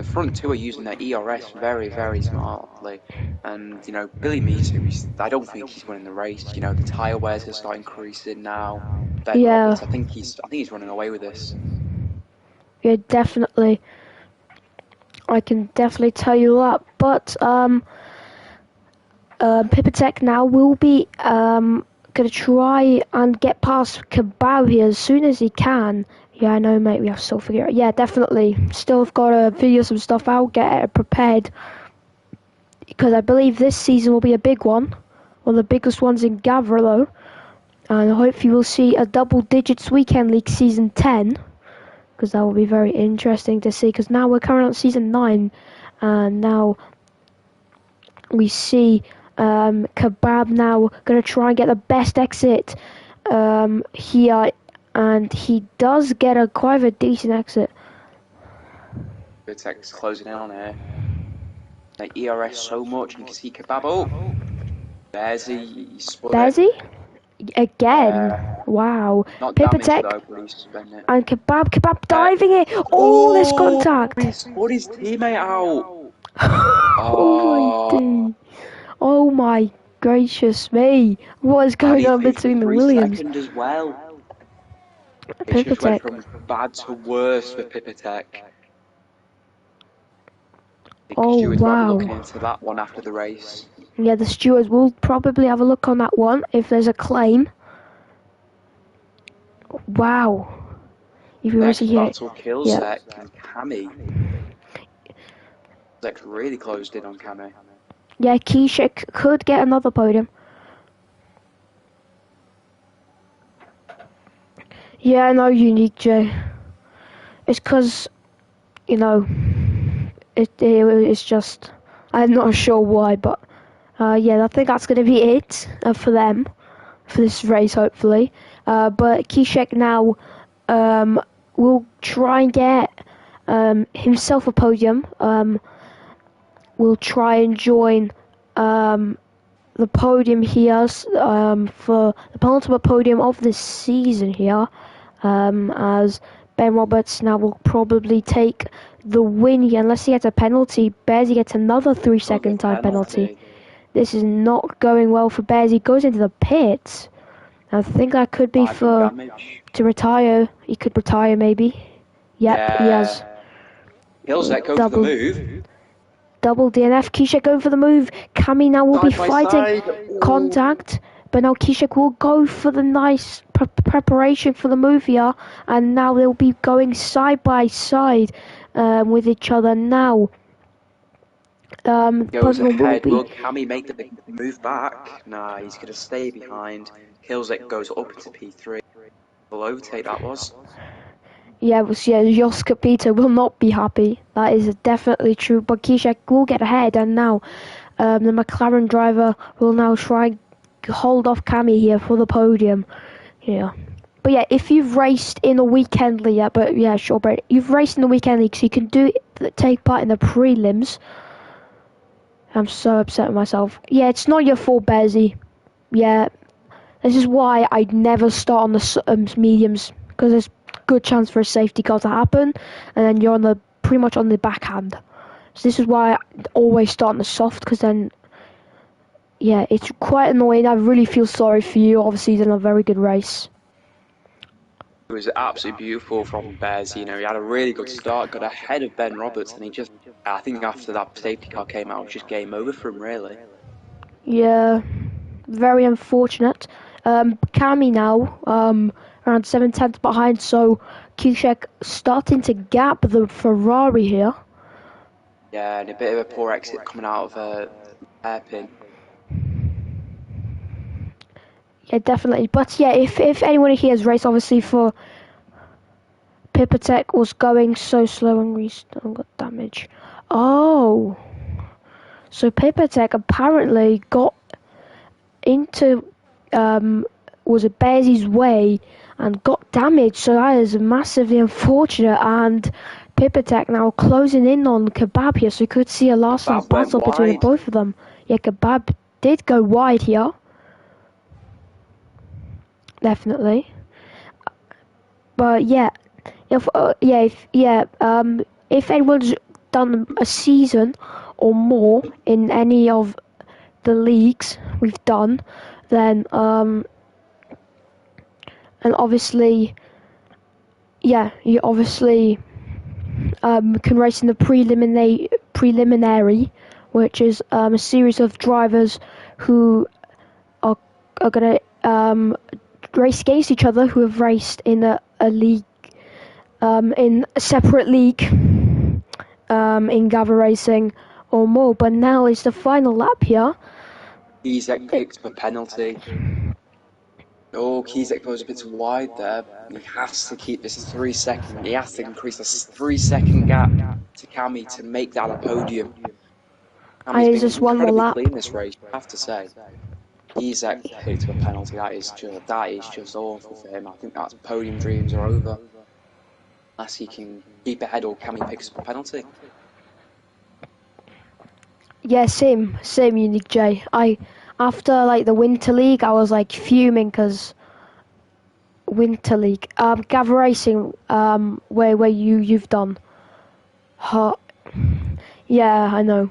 Front two are using their ERS very, very smartly. And, Billy Meter, I don't think he's winning the race. The tyre wears are starting increasing now. Ben Roberts, I think he's running away with this. Yeah, definitely. I can definitely tell you that. But Pipitech now will be gonna try and get past Kebab here as soon as he can. Yeah, I know, mate. We have to still figure it out. Yeah, definitely. Still have got to figure some stuff out, get it prepared. Because I believe this season will be a big one. One of the biggest ones in Gavra, though. And hopefully we'll see a double digits weekend league season 10. Because that will be very interesting to see. Because now we're currently on season 9. And now we see Kebab now going to try and get the best exit here. And he does get quite a decent exit. Bittek's closing in on here. They ERS so much, and you can see Kebab. Oh! Bearsy, Bearsy? Again? Wow. Not Pipitech damage though, but he's spent it. and Kebab diving it. Oh, there's contact. He spun his teammate out. Oh my gracious me. What is going on between the Williams? As well. It just went from bad to worse for Pipitech. Oh wow. Looking into that one after the race. Yeah, the stewards will probably have a look on that one if there's a claim. Wow. If you Next really hear battle, Killsec and Cammy. Killsec's really closed in on Cammy. Yeah, Kishik could get another podium. Yeah, no, Unique J. It's because, it's just, I'm not sure why, but yeah, I think that's going to be it for them, for this race, hopefully. But Kishek now will try and get himself a podium. Will try and join the podium here for the penultimate podium of this season here, as Ben Roberts now will probably take the win here, unless he gets a penalty. Bearsy gets another 3-second time penalty. This is not going well for Bears. He goes into the pits. I think that could be to retire. He could retire maybe. Yep, he has. Killsec goes for the move. Double DNF. Kishek going for the move. Cammy now will be fighting contact. But now Kishek will go for the nice preparation for the move here. And now they'll be going side by side with each other now. Goes ahead. Will Cammy make the move back? Nah, he's going to stay behind. Killsec goes up into P3. Will overtake that was. Yeah, Joska Peter will not be happy. That is definitely true. But Kishek will get ahead, and now the McLaren driver will now try hold off Cammy here for the podium. Yeah. But yeah, if you've raced in the weekend league, you've raced in the weekend league, so you can take part in the prelims. I'm so upset with myself. Yeah, it's not your fault, Bezzy. Yeah, this is why I'd never start on the mediums, because there's a good chance for a safety car to happen, and then you're on the pretty much on the backhand. So this is why I always start on the soft, because then, yeah, it's quite annoying. I really feel sorry for you. Obviously, you did a very good race. It was absolutely beautiful from Bez. He had a really good start, got ahead of Ben Roberts, and I think after that safety car came out, it was just game over for him, really. Yeah, very unfortunate. Kami now, around 7/10 behind, so Kushek starting to gap the Ferrari here. Yeah, and a bit of a poor exit coming out of hairpin. Yeah, definitely. But yeah, if anyone here has raced, obviously for Pipatech was going so slow and restart got damage. Oh, so Pipatech apparently got into was a Bearsy's way and got damaged. So that is massively unfortunate. And Pipatech now closing in on Kebab here, so you could see a last Kebab battle went between wide. both of them. Yeah, Kebab did go wide here. Definitely. But yeah, if anyone's done a season or more in any of the leagues we've done, then and obviously, yeah, you obviously can race in the preliminary, which is a series of drivers who are gonna race against each other who have raced in a league, in a separate league, in Gavra racing or more. But now is the final lap here. Kizek picked up a penalty. Oh, Kizek goes a bit wide there. He has to keep this 3 second. He has to increase this 3 second gap to Cami to make that a podium. Cami's It's been just one more incredibly lap. clean this race, I have to say. Kizek picked up a penalty. That is just awful for him. I think that's podium dreams are over. Unless he can keep ahead or Cami picks up a penalty. Yeah, same, Unique J. After like the Winter League, I was like fuming because Winter League, Gavra Racing, where you've done. Yeah, I know.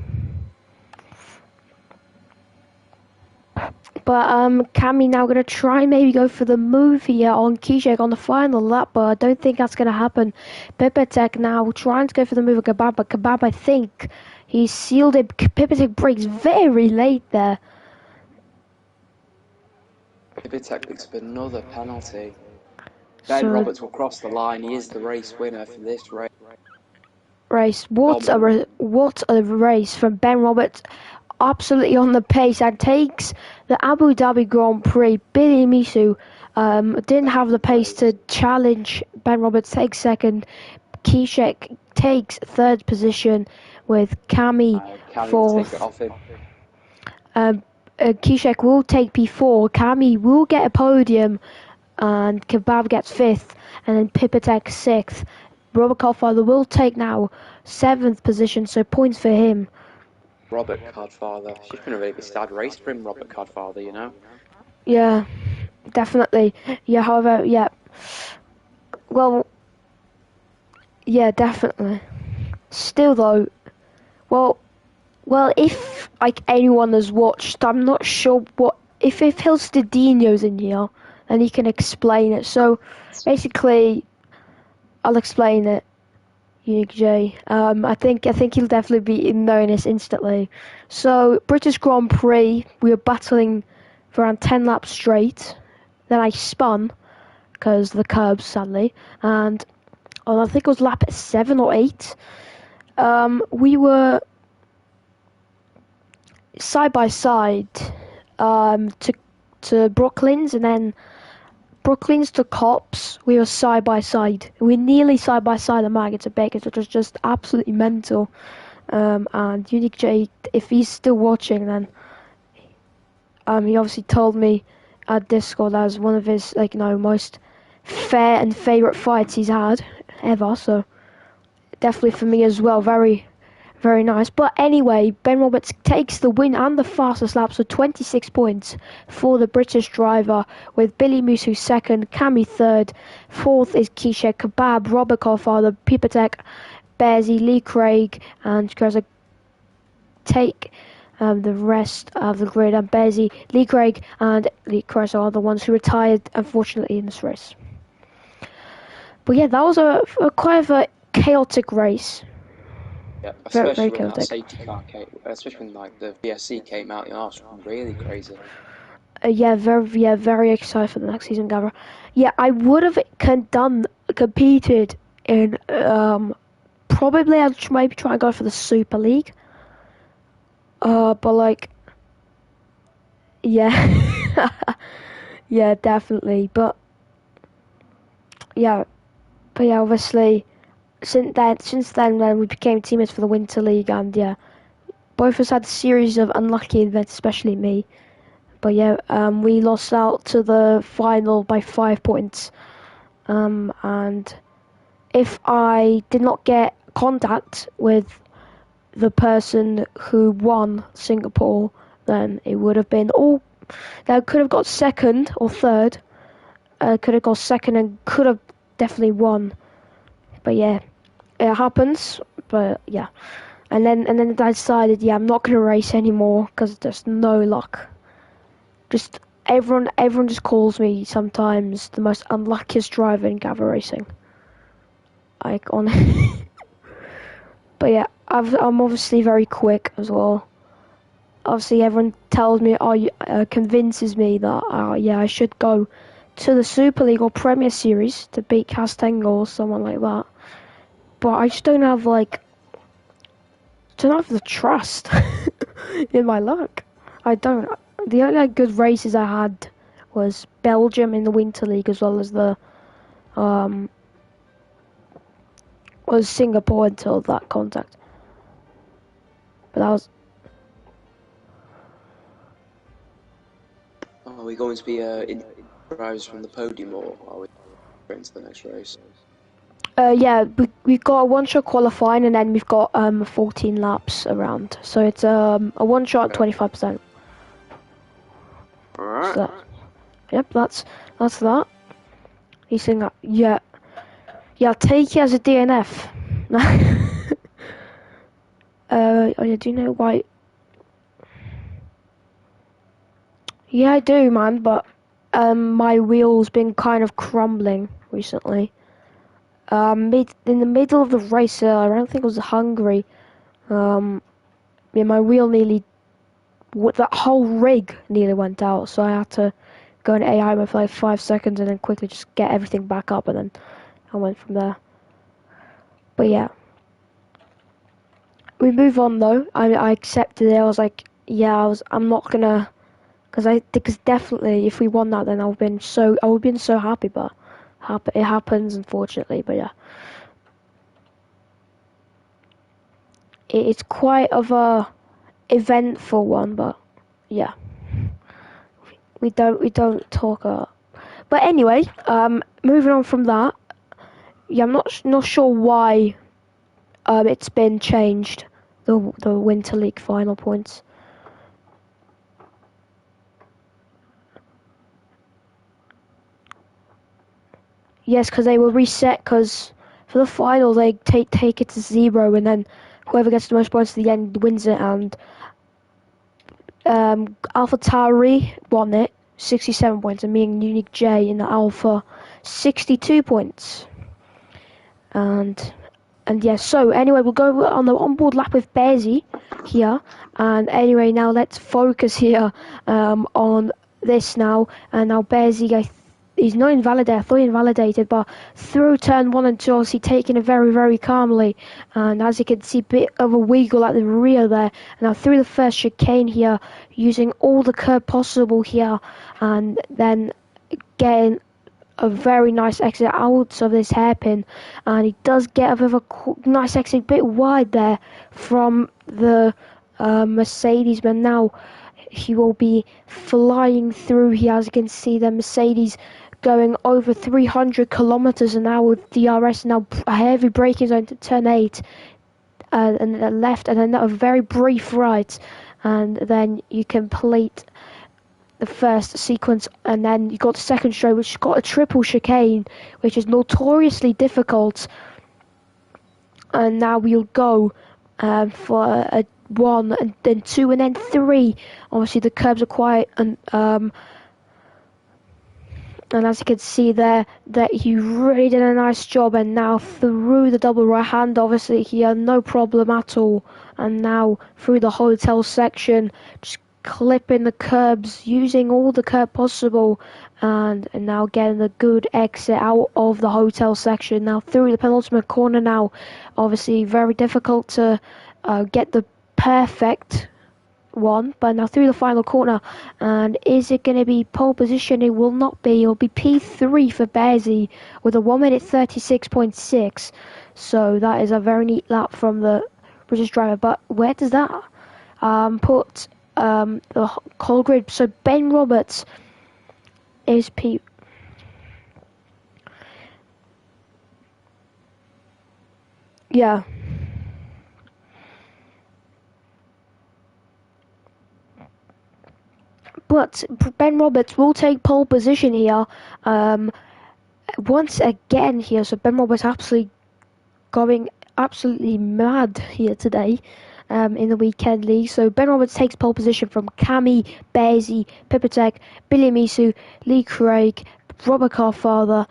But Cammy now gonna try maybe go for the move here on Kijek on the final lap, but I don't think that's gonna happen. Pipatek now trying to go for the move of Kebab, but Kebab, I think he sealed it. Pipatek breaks very late there. Pipatek picks up another penalty. Ben Roberts will cross the line. He is the race winner for this race. What a race from Ben Roberts. Absolutely on the pace and takes the Abu Dhabi Grand Prix. Billy Misu didn't have the pace to challenge. Ben Roberts takes second. Kishek takes third position with Cami fourth. Take it off him. Kishek will take P4. Cami will get a podium, and Kebab gets fifth, and then Pipatek sixth. Robert Codfather will take now seventh position, so points for him. Robert Codfather. She's been a really sad race for him, Robert Codfather, Yeah, definitely. Yeah, however, yeah. Well, yeah, definitely. Still though, well, if like anyone has watched, I'm not sure what if Hilstadino's in here, then he can explain it. So basically, I'll explain it. Unique J. I think he'll definitely be knowing this instantly. So British Grand Prix, we were battling for around 10 laps straight. Then I spun because the curbs, sadly, and on I think it was lap 7 or 8. We were side by side to Brooklands, and then Brooklands to Cops, we were side by side. We were nearly side by side at Margate at Bakers, which was just absolutely mental. And Unique J, if he's still watching, then he obviously told me at Discord that was one of his most fair and favourite fights he's had ever. So definitely for me as well, very, Very nice. But anyway, Ben Roberts takes the win and the fastest laps with 26 points for the British driver, with Billy Musu second, Cami third, fourth is Kishek Kebab, Robert Carfather, Pipatek, Bearsy, Lee Craig, and Kreza take the rest of the grid. And Bearsy, Lee Craig, and Lee Kreza are the ones who retired, unfortunately, in this race. But yeah, that was a quite of a chaotic race. Yeah, Very, especially very when that chaotic. safety car came, especially when like the VSC came out, you know, that was really crazy. Very excited for the next season, Gavra. Yeah, I would have competed in probably I'd maybe try and go for the Super League. But like, yeah, yeah, definitely. But yeah, obviously, since then, we became teammates for the Winter League, and yeah, both of us had a series of unlucky events, especially me. But yeah, we lost out to the final by 5 points. And if I did not get contact with the person who won Singapore, then it would have been that could have got second or third. Could have got second and could have definitely won. But yeah, it happens. But yeah, and then I decided, yeah, I'm not gonna race anymore because there's no luck. Just everyone just calls me sometimes the most unluckiest driver in Gavra racing. Like on, but yeah, I'm obviously very quick as well. Obviously, everyone tells me, convinces me that, yeah, I should go to the Super League or Premier Series to beat Castango or someone like that. But I just don't have the trust in my luck. I don't. The only good races I had was Belgium in the Winter League, as well as was Singapore until that contact. But that was. Are we going to be in drivers from the podium, or are we going to the next race? Yeah, we've got a one-shot qualifying, and then we've got 14 laps around. So it's a one-shot, 25%. Alright. So yep, that's that. He's saying, yeah, take it as a DNF. Oh yeah, do you know why? Yeah, I do, man, but my wheel's been kind of crumbling recently. In the middle of the race, I don't think it was Hungary. Yeah, my wheel that whole rig nearly went out, so I had to go in AI mode for like 5 seconds and then quickly just get everything back up, and then I went from there. But yeah, we move on though. I accepted it. I was like, yeah, I'm not gonna, because definitely if we won that, then I would have been so happy. But it happens, unfortunately. But yeah, it's quite of a eventful one. But yeah, we don't talk a lot. But anyway, moving on from that, yeah, I'm not sure why it's been changed, the Winter League final points. Yes, because they were reset, because for the final they take it to 0, and then whoever gets the most points at the end wins it, and Alpha Tauri won it, 67 points, and me and Unique J in the Alpha, 62 points. And yeah, so anyway, we'll go on the onboard lap with Bearsy here. And anyway, now let's focus here on this now. And now Bearsy, he's not invalidated. I thought he invalidated, but through turn 1 and 2, obviously taking it very, very calmly. And as you can see, a bit of a wiggle at the rear there. And now through the first chicane here, using all the curb possible here, and then getting a very nice exit out of this hairpin, and he does get a bit of a nice exit, a bit wide there from the Mercedes, but now he will be flying through here. As you can see, the Mercedes going over 300 kilometers an hour with DRS, now a heavy braking zone to turn 8, and a left, and then a very brief right, and then you complete the first sequence, and then you got the second straight, which got a triple chicane, which is notoriously difficult. And now we'll go for a 1 and then 2 and then 3. Obviously the curbs are quite and as you can see there, that he really did a nice job, and now through the double right hand, obviously he had no problem at all. And now through the hotel section, just clipping the curbs, using all the curb possible, and now getting a good exit out of the hotel section. Now through the penultimate corner now, obviously very difficult to get the perfect one, but now through the final corner, and is it going to be pole position? It will not be. It'll be P3 for Bearsy with a 1 minute 36.6. So that is a very neat lap from the British driver. But where does that put the whole grid? So Ben Roberts is P. Yeah. But Ben Roberts will take pole position here once again here. So Ben Roberts absolutely going absolutely mad here today in the weekend league. So Ben Roberts takes pole position from Cami, Bearsy, Pipitek, Billy Misu, Lee Craig, Robert Carfather,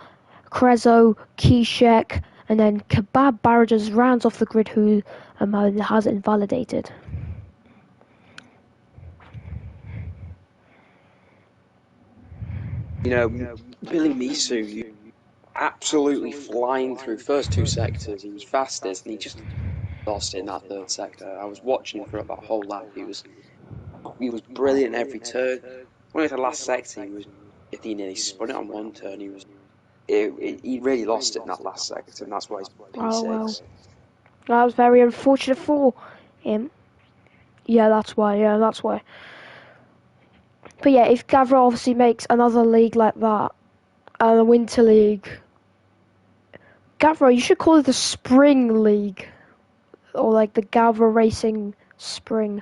Crezo, Kishek, and then Kebab Barrages rounds off the grid, who has invalidated. You know, Billy Misu, absolutely flying through first two sectors. He was fastest, and he just lost it in that third sector. I was watching him throughout that whole lap. He was brilliant every turn. When it was the last sector, he nearly spun it on one turn. He really lost it in that last sector, and that's why he's P6. Oh well, that was very unfortunate for him. Yeah, that's why. But yeah, if Gavra obviously makes another league like that, the Winter League, Gavra, you should call it the Spring League, or like the Gavra Racing Spring.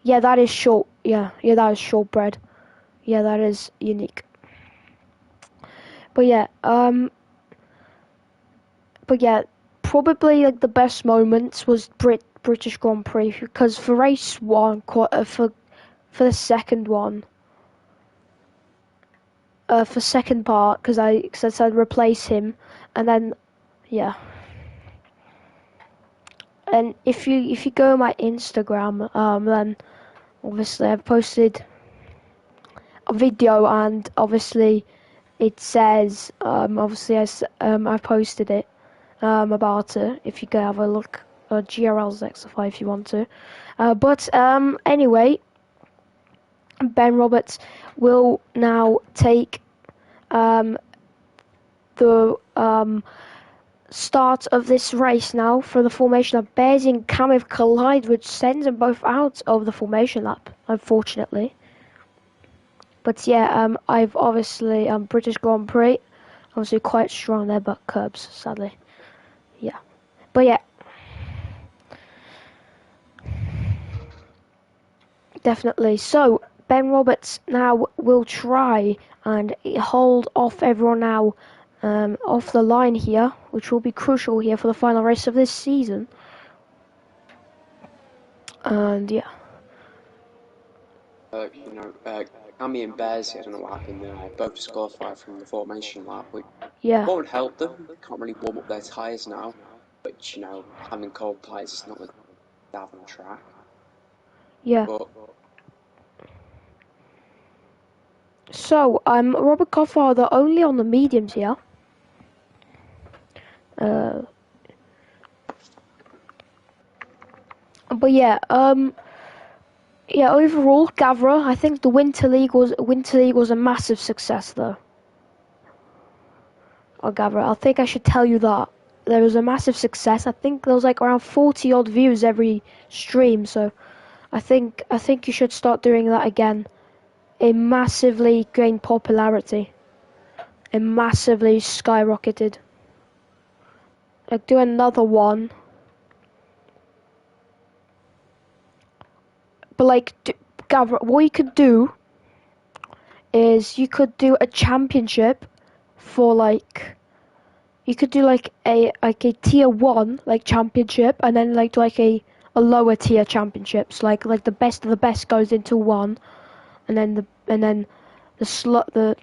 Yeah, that is short. Yeah, that is shortbread. Yeah, that is unique. But yeah, probably like the best moments was British Grand Prix, because for race one, for the second one. For second part, because I said I'd replace him, and then yeah. And if you go on my Instagram, then obviously I've posted a video, and obviously it says obviously I posted it about it. If you go have a look, GRL's Xify if you want to. But anyway, Ben Roberts will now take the start of this race now for the formation of Bearsy and Camiv collide, which sends them both out of the formation lap, unfortunately. But yeah, I've obviously British Grand Prix, obviously quite strong there, but curbs, sadly. Yeah, but yeah. Definitely. So Ben Roberts now will try and hold off everyone now off the line here, which will be crucial here for the final race of this season. And yeah. Cami and Bearsy, I don't know what happened there. Both disqualified from the formation lap, which Yeah. won't help them. They can't really warm up their tyres now. Which, having cold tyres is not going to have on the track. Yeah. But so Robert Godfather only on the mediums here. But yeah, overall, Gavra, I think the Winter League was a massive success though. Oh, Gavra, I think I should tell you that there was a massive success. I think there was like around 40 odd views every stream, so I think you should start doing that again. It massively gained popularity. It massively skyrocketed. Like, do another one. But like, Gavra, what you could do is you could do a championship for like you could do like a tier 1 like championship, and then like a lower tier championships, like the best of the best goes into one, and then the slot and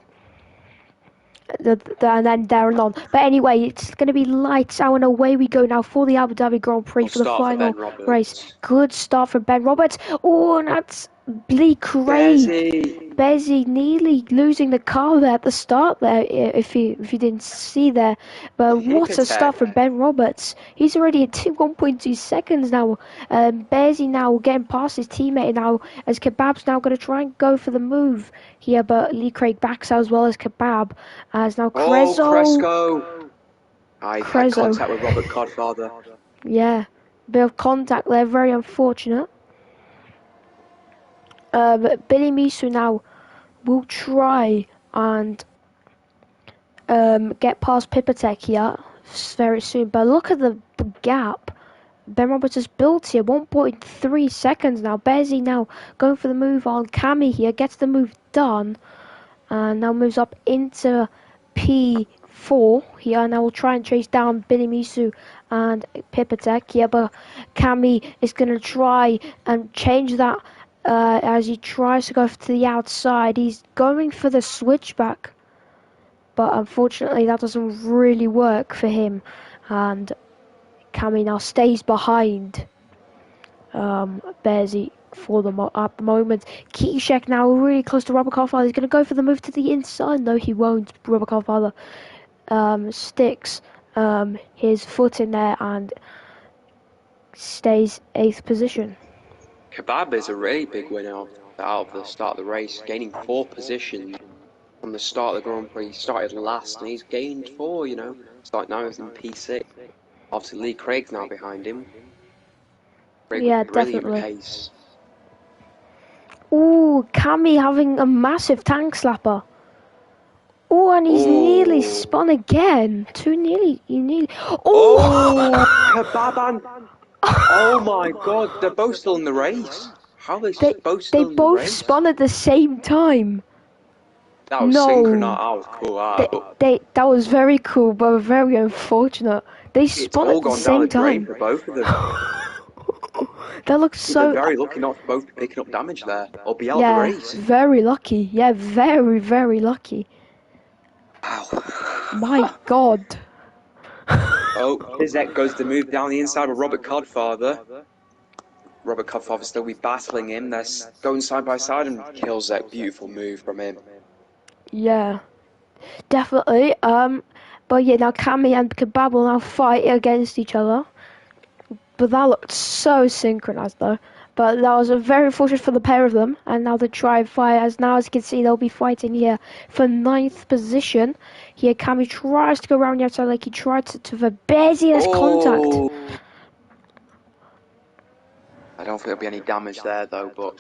then there and on. But anyway, it's going to be lights out and away we go now for the Abu Dhabi Grand Prix for the final race. Good start from Ben Roberts. Oh, and that's Lee Craig. Bezzy nearly losing the car there at the start there, if you didn't see there. But what a start from Ben Roberts. He's already at 1.2 seconds now. Bezzy now getting past his teammate now, as Kebab's now going to try and go for the move here, but Lee Craig backs out as well as Kebab. As now Cresco. I had contact with Robert Codfather. Yeah, bit of contact there, very unfortunate. But Billy Misu now will try and get past Pipatek here very soon. But look at the gap Ben Roberts has built here. 1.3 seconds now. Bezzy now going for the move on Cami here. Gets the move done. And now moves up into P4 here. Now we'll try and chase down Billy Misu and Pipatek here. But Cami is going to try and change that. As he tries to go to the outside, he's going for the switchback, but unfortunately that doesn't really work for him, and Cami now stays behind Bezzy for at the moment. Kishek now really close to Robert Carfather. He's going to go for the move to the inside. No, he won't. Robert Carfather sticks his foot in there and stays 8th position. Kebab is a really big winner out of the start of the race, gaining 4 positions from the start of the Grand Prix. He started last and he's gained 4, you know. Start now he's in P6. Obviously Lee Craig's now behind him. Yeah, definitely. Pace. Ooh, Cami having a massive tank slapper. Oh, and he's nearly spun again. You nearly. Oh, Kebab and... Oh my god, they're both still in the race. How are they both still in the race? They both spun at the same time. That was synchronized. That was cool. That was very cool, but very unfortunate. They spun at the same time. For both of them. That looks so. They're very lucky not to both be picking up damage there, or be out the race. Very lucky. Yeah, very, very lucky. Wow. My god. Oh, Bizek goes to move down the inside with Robert Codfather. Robert Codfather still be battling him. They're going side by side and kills that beautiful move from him. Yeah, definitely. But yeah, now Cami and Kebab will now fight against each other. But that looked so synchronized though. But that was a very fortunate for the pair of them. And now they try and fight. As you can see, they'll be fighting here for 9th position. Here, Cami tries to go around the outside like he tried to the Bezzy has contact. I don't think there'll be any damage there though, but...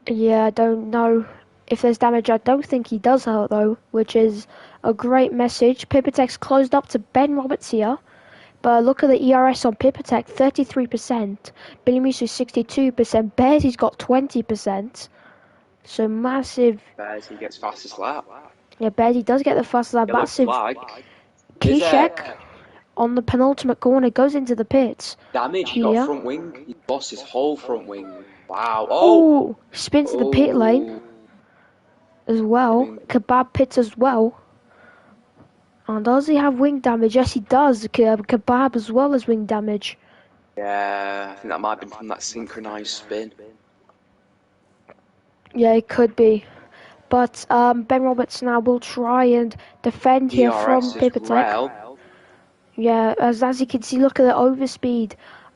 Yeah, I don't know if there's damage. I don't think he does have it though, which is a great message. Pipatek's closed up to Ben Roberts here. But look at the ERS on Pipatek, 33%. Billy Misu 62%. Bezzy's got 20%. So massive. Bezzy gets fastest lap. Yeah, Bezzy does get the fastest lap. Massive. Kishek on the penultimate corner goes into the pits. Damage. He got front wing. He lost his whole front wing. Wow. Oh, spins to the pit lane as well. Kebab pits as well. And does he have wing damage? Yes, he does. Kebab as well as wing damage. Yeah, I think that might have been from that synchronized spin. Yeah, it could be. But Ben Roberts now will try and defend here from Pipatek. Well. Yeah, as you can see, look at the overspeed.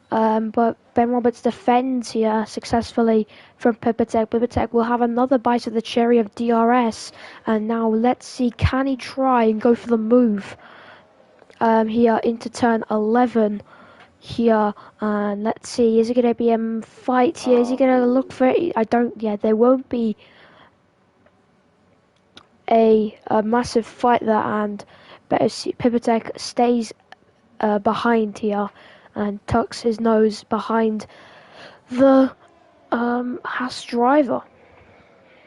But Ben Roberts defends here successfully from Pipatek. Pipatek will have another bite of the cherry of DRS. And now let's see, can he try and go for the move here into turn 11 here. And let's see, is it going to be a fight here? Is he going to look for it? There won't be a massive fight there. And Pipatek stays behind here and tucks his nose behind the Haas driver.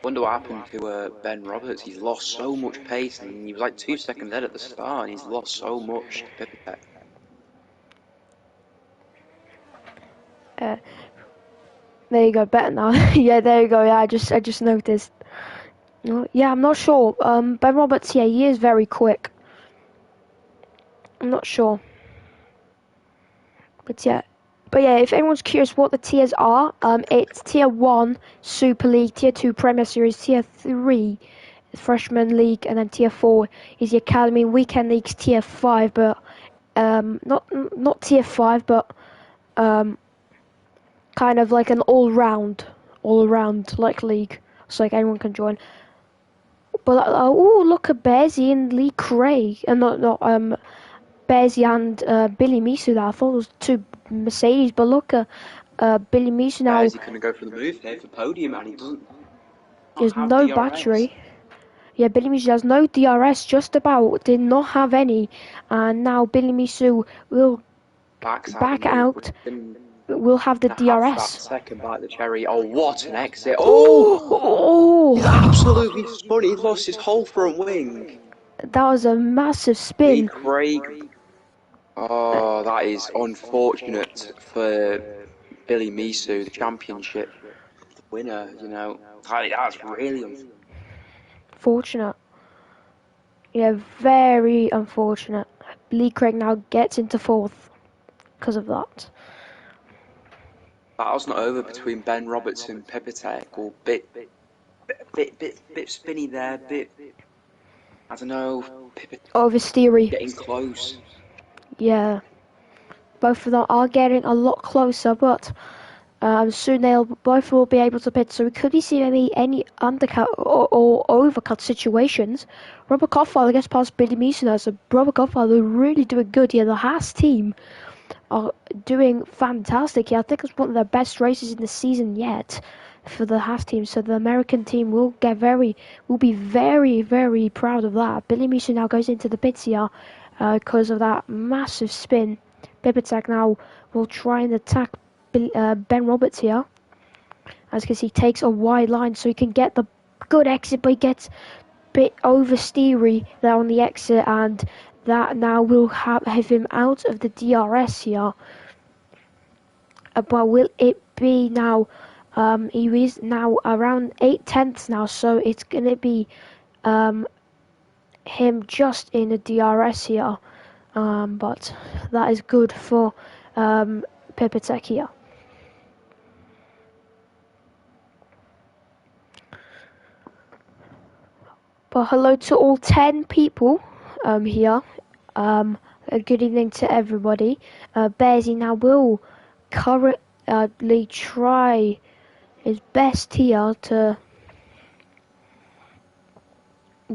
Wonder what happened to Ben Roberts. He's lost so much pace, and he was like 2 seconds ahead at the start, and he's lost so much to Pipitech. There you go, better now. Yeah, there you go. Yeah, I just noticed. Yeah, I'm not sure. Ben Roberts, yeah, he is very quick. I'm not sure. But yeah, if anyone's curious what the tiers are, it's Tier 1, Super League, Tier 2, Premier Series, Tier 3, Freshman League, and then Tier 4 is the Academy. Weekend League's Tier 5, but not Tier 5, but kind of like an all-around like league, so like anyone can join. But oh, look at Bearsy and Lee Craig, and not Bearsy and Billy Misu. I thought it was two Mercedes, but look at Billy Misu now. Bearsy going to go for the move here for podium, and he doesn't. There's no DRS. battery. Yeah, Billy Misu has no DRS. Just about did not have any, and now Billy Misu will back out. We'll have the DRS. That second bite of the cherry. Oh, what an exit! Oh! He's absolutely spun. He lost his whole front wing. That was a massive spin. Lee Craig. Oh, that is unfortunate for Billy Misu, the championship winner. You know, that's really unfortunate. Yeah, very unfortunate. Lee Craig now gets into fourth because of that. Battle's not over between Ben Roberts and Pipitech. Or bit spinny there. I don't know. Oversteery. Getting close. Yeah, both of them are getting a lot closer, but soon both will be able to pit. So we could be seeing any undercut or overcut situations. Robert Koffler gets past Billy Meeson, so Robert Koffler, they're really doing good. Yeah, the Haas team are doing fantastic. Yeah, I think it's one of their best races in the season yet for the Haas team. So the American team will be very, very proud of that. Billy Meeson now goes into the pits here because of that massive spin. Pipitech now will try and attack Ben Roberts here. As you can see, he takes a wide line so he can get the good exit, but he gets a bit oversteery there on the exit, and that now will have him out of the DRS here. But will it be now? He is now around 8/10 now, so it's going to be him just in the DRS here. But that is good for Pipitech here. But hello to all 10 people here. A good evening to everybody. Bearsy now will currently try his best here to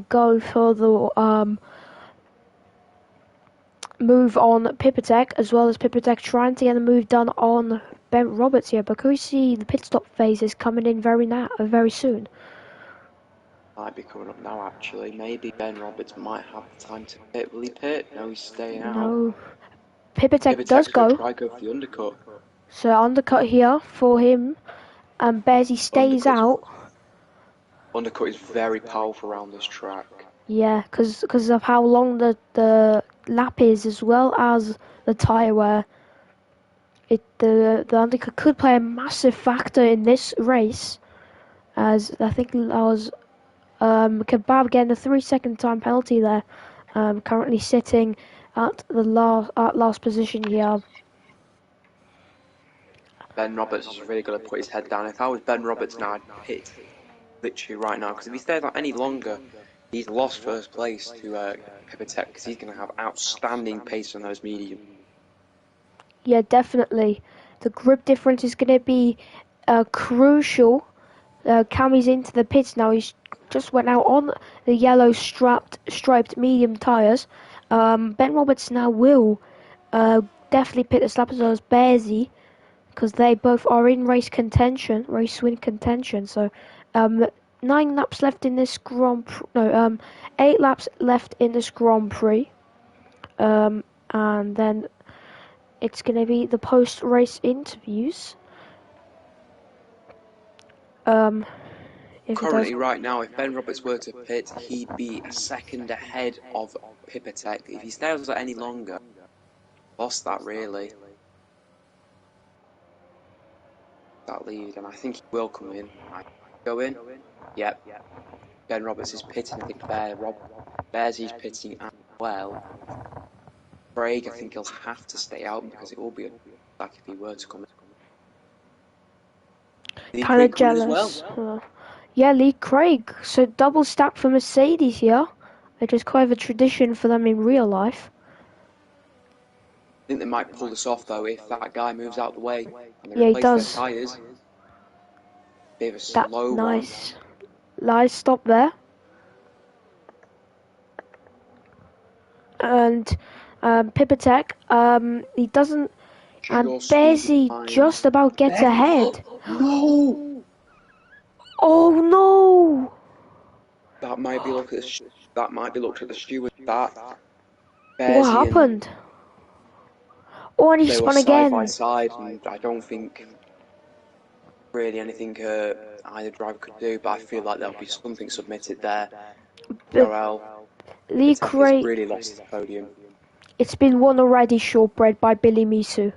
go for the move on Pipitech, as well as Pipitech trying to get a move done on Ben Roberts here. But can we see the pit stop phase is coming in very soon? Might be coming up now, actually. Maybe Ben Roberts might have the time to pit. Will he pit? No, he's staying out. No. Pipitech does go. Try go for the undercut. So undercut here for him, and Bearsy stays out. Undercut is very powerful around this track. Yeah, because of how long the lap is, as well as the tyre wear. The undercut could play a massive factor in this race, as I think I was Kebab getting a 3-second time penalty there. Currently sitting at the last position here. Ben Roberts is really going to put his head down. If I was Ben Roberts now, I'd pit literally right now, because if he stays out any longer, he's lost first place to Pipitech, because he's going to have outstanding pace on those medium. Yeah, definitely. The grip difference is going to be crucial. Cammy's into the pits now. He's just went out on the yellow striped medium tyres. Ben Roberts now will definitely pit the slap, as well as Bearsy, because they both are in race win contention. So 9 laps left in this Grand Prix. No, 8 laps left in this Grand Prix. And then it's going to be the post-race interviews. If he does. Currently, right now, if Ben Roberts were to pit, he'd be a second ahead of Pipatek. If he stays there any longer, lost that really. That lead, and I think he will come in. Go in? Yep. Ben Roberts is pitting. I think Bearsy's pitting as well. Craig, I think he'll have to stay out because it will be a back if he were to come in. Kind of jealous. Well. Yeah, Lee Craig. So double stack for Mercedes here. Which is quite a tradition for them in real life. I think they might pull this off though if that guy moves out the way and they Yeah, he replace does. their tyres. Bit of a That's slow nice. Nice stop there. And Pipatek, he doesn't. And Bearsy just about gets ahead. No! Oh no! That might be looked at the steward. That What happened? Oh, and he they spun were again. side by side, and I don't think really anything either driver could do. But I feel like there'll be something submitted there. Lee Craig. Really lost the podium. It's been won already, shortbread by Billy Misu.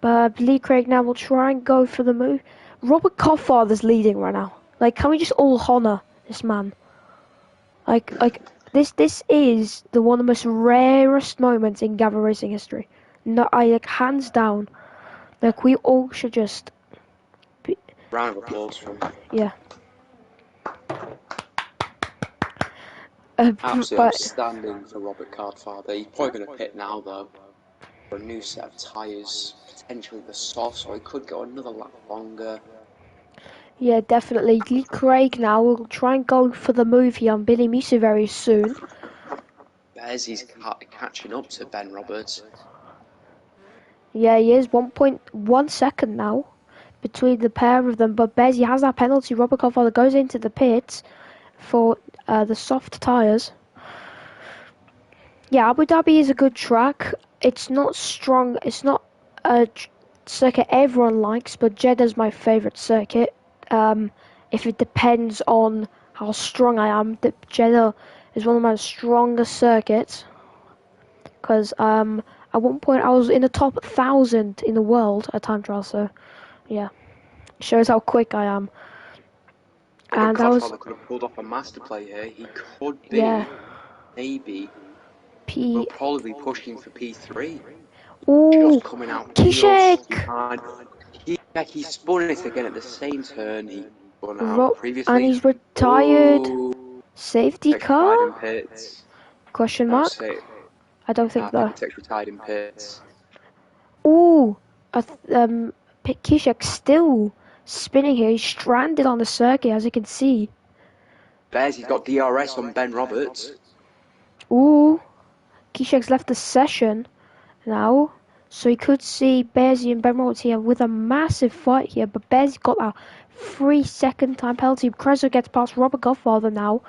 But Lee Craig now will try and go for the move. Robert Coffather's leading right now. Like, can we just all honour this man? Like this is the one of the most rarest moments in Gavra racing history. No, hands down. Like, we all should just. Round of applause from. Yeah. Absolutely outstanding for Robert Cardfather. He's probably going to pit now though for a new set of tyres, potentially the soft, so he could go another lap longer. Yeah, definitely. Lee Craig now will try and go for the move here on Billy Misu very soon. Bearsy's catching up to Ben Roberts. Yeah, he is 1.1 second now between the pair of them, but Bearsy has that penalty. Robert Coffather goes into the pits for the soft tyres. Yeah, Abu Dhabi is a good track. It's not strong. It's not a circuit everyone likes, but Jeddah's my favourite circuit. If it depends on how strong I am, Jeddah is one of my strongest circuits. Because at one point I was in the top 1,000 in the world at time trial, so yeah, shows how quick I am. And I could have pulled off a master play here. He could be, maybe. We'll probably be pushing for P3. Ooh, just coming out. Kishek! He spun it again at the same turn. He spun out previously. And he's retired. Ooh. Safety car? Question mark? I don't think that. Retired in pits. Ooh, Kishek still spinning here. He's stranded on the circuit, as you can see. He's got DRS on Ben Roberts. Ooh, Kishek's left the session now, so he could see Bearsy and Ben Roberts here with a massive fight here, but Bearsy got a 3-second time penalty. Creso gets past Robert Godfather now.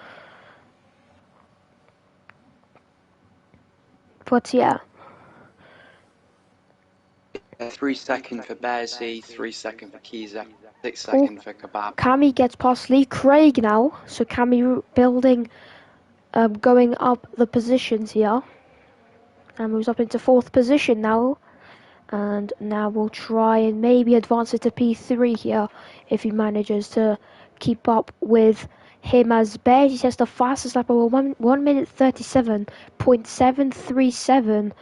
But yeah. 3 seconds for Bearsy, 3 seconds for Kiza, 6 seconds for Kebab. Cammy gets past Lee Craig now, so Cammy building, going up the positions here. And moves up into 4th position now. And now we'll try and maybe advance it to P3 here if he manages to keep up with him, as Bearsy has the fastest lap of 1 minute 37.737.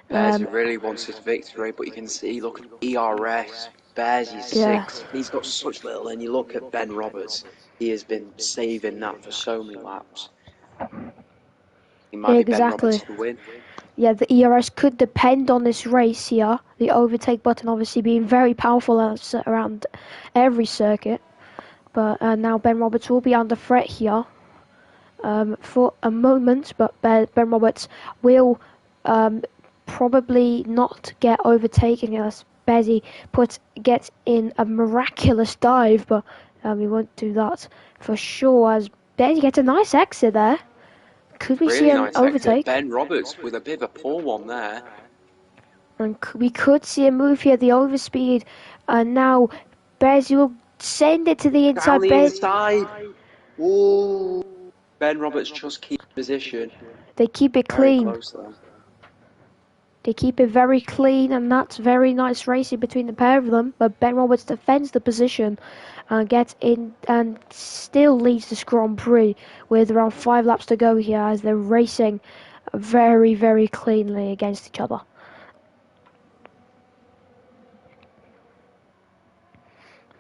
Bearsy really wants his victory, but you can see, look at ERS, Bearsy's 6. He's got such little, and you look at Ben Roberts, he has been saving that for so many laps. He might be Ben Roberts to win. Yeah, the ERS could depend on this race here. The overtake button obviously being very powerful around every circuit. But now Ben Roberts will be under threat here for a moment. But Ben Roberts will probably not get overtaken unless Bearsy gets in a miraculous dive. But he won't do that for sure, as Bearsy gets a nice exit there. Could we see an overtake? Ben Roberts with a bit of a poor one there. And we could see a move here, the overspeed. And now Bearsy will send it to the Down inside. the inside. Ooh. Ben Roberts just keeps position. They keep it Very clean. close though. They keep it very clean, and that's very nice racing between the pair of them. But Ben Roberts defends the position and gets in and still leads this Grand Prix with around 5 laps to go here as they're racing very, very cleanly against each other.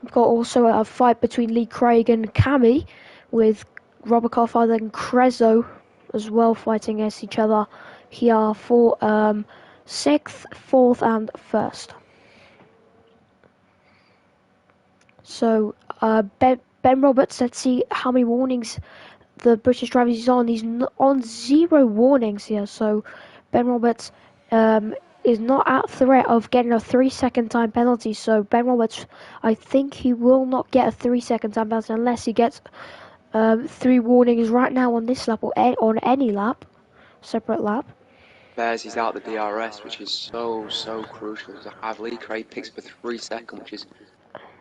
We've got also a fight between Lee Craig and Cammy, with Robert Carfather and Crezo as well fighting against each other here for 6th, 4th and 1st. So Ben Roberts, let's see how many warnings the British driver is on. He's on 0 warnings here, so Ben Roberts is not at threat of getting a 3-second time penalty. So Ben Roberts, I think he will not get a 3-second time penalty unless he gets 3 warnings right now on this lap or on any lap, separate lap. Bears is out the DRS, which is so crucial to have. Lee Craig picks for 3 seconds, which is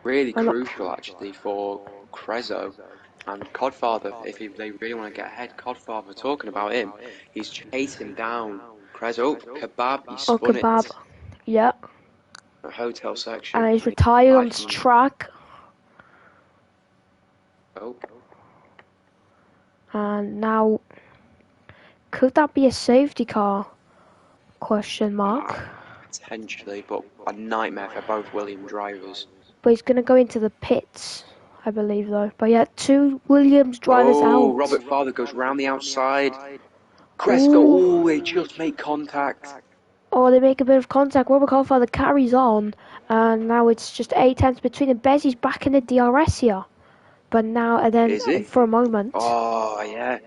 really crucial actually for Crezo and Codfather. If they really want to get ahead, Codfather, talking about him, he's chasing down Crezo. Kebab, he spun Kebab. it. Yeah. The hotel section. And he's retired on track. Oh. And now, could that be a safety car? Question mark. Potentially, but a nightmare for both Williams drivers. But he's going to go into the pits, I believe, though. But yeah, 2 Williams drivers out. Oh, Robert Father goes round the outside. Cresco, they just make contact. Oh, they make a bit of contact. Robert Carfather carries on. And now it's just 8 tenths between them. Bezzy's back in the DRS here. But now, and then for a moment. Oh, yeah.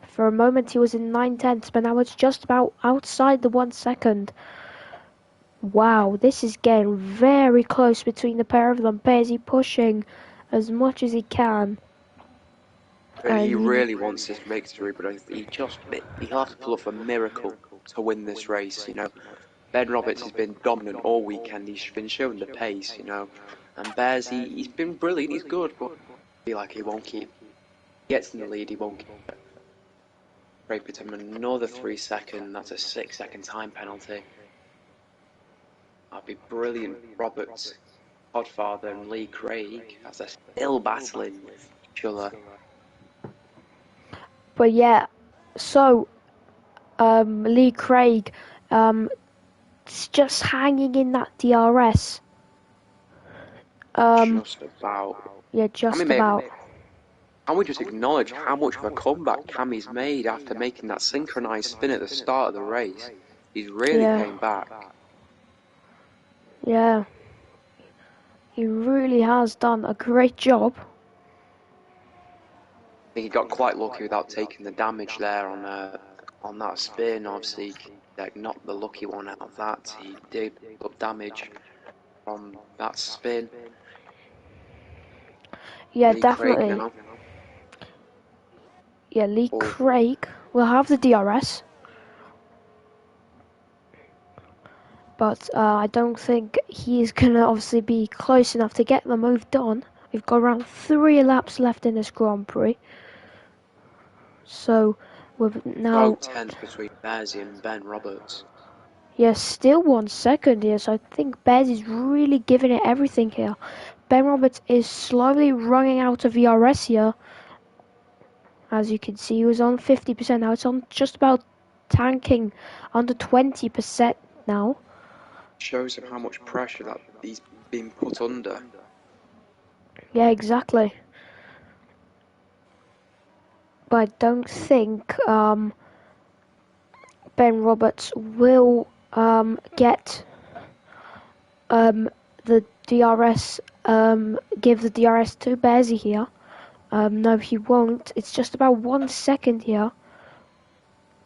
For a moment he was in 9 tenths, but now it's just about outside the 1 second. Wow, this is getting very close between the pair of them. Bezzy pushing as much as he can. And he really wants this victory, but he'll have to pull off a miracle to win this race, you know. Ben Roberts has been dominant all weekend. He's been showing the pace, you know. And Bears, he's been brilliant. He's good, but I feel like he won't keep. He gets in the lead, he won't keep it. Rapids him another 3 seconds. That's a 6-second time penalty. That'd be brilliant. Roberts, Podfather, and Lee Craig, as they're still battling with each other. But yeah, so Lee Craig just hanging in that DRS. Just about. Yeah, just about. Can we just acknowledge how much of a comeback Cammy's made after making that synchronised spin at the start of the race? He's really came back. Yeah. He really has done a great job. I think he got quite lucky without taking the damage there on that spin. Obviously, like, not the lucky one out of that. He did pick up damage from that spin. Yeah, Lee definitely. Craig now. Yeah, Lee Craig will have the DRS. But I don't think he's going to obviously be close enough to get the move done. We've got around 3 laps left in this Grand Prix. So, we've now... 10 between Bearsy and Ben Roberts. Yeah, still 1 second here, so I think Bez is really giving it everything here. Ben Roberts is slowly running out of VRS here. As you can see, he was on 50%, now it's on just about tanking under 20% now. Shows him how much pressure that he's been put under. Yeah, exactly. But I don't think Ben Roberts will get the DRS, give the DRS to Bearsy here. No, he won't. It's just about 1 second here.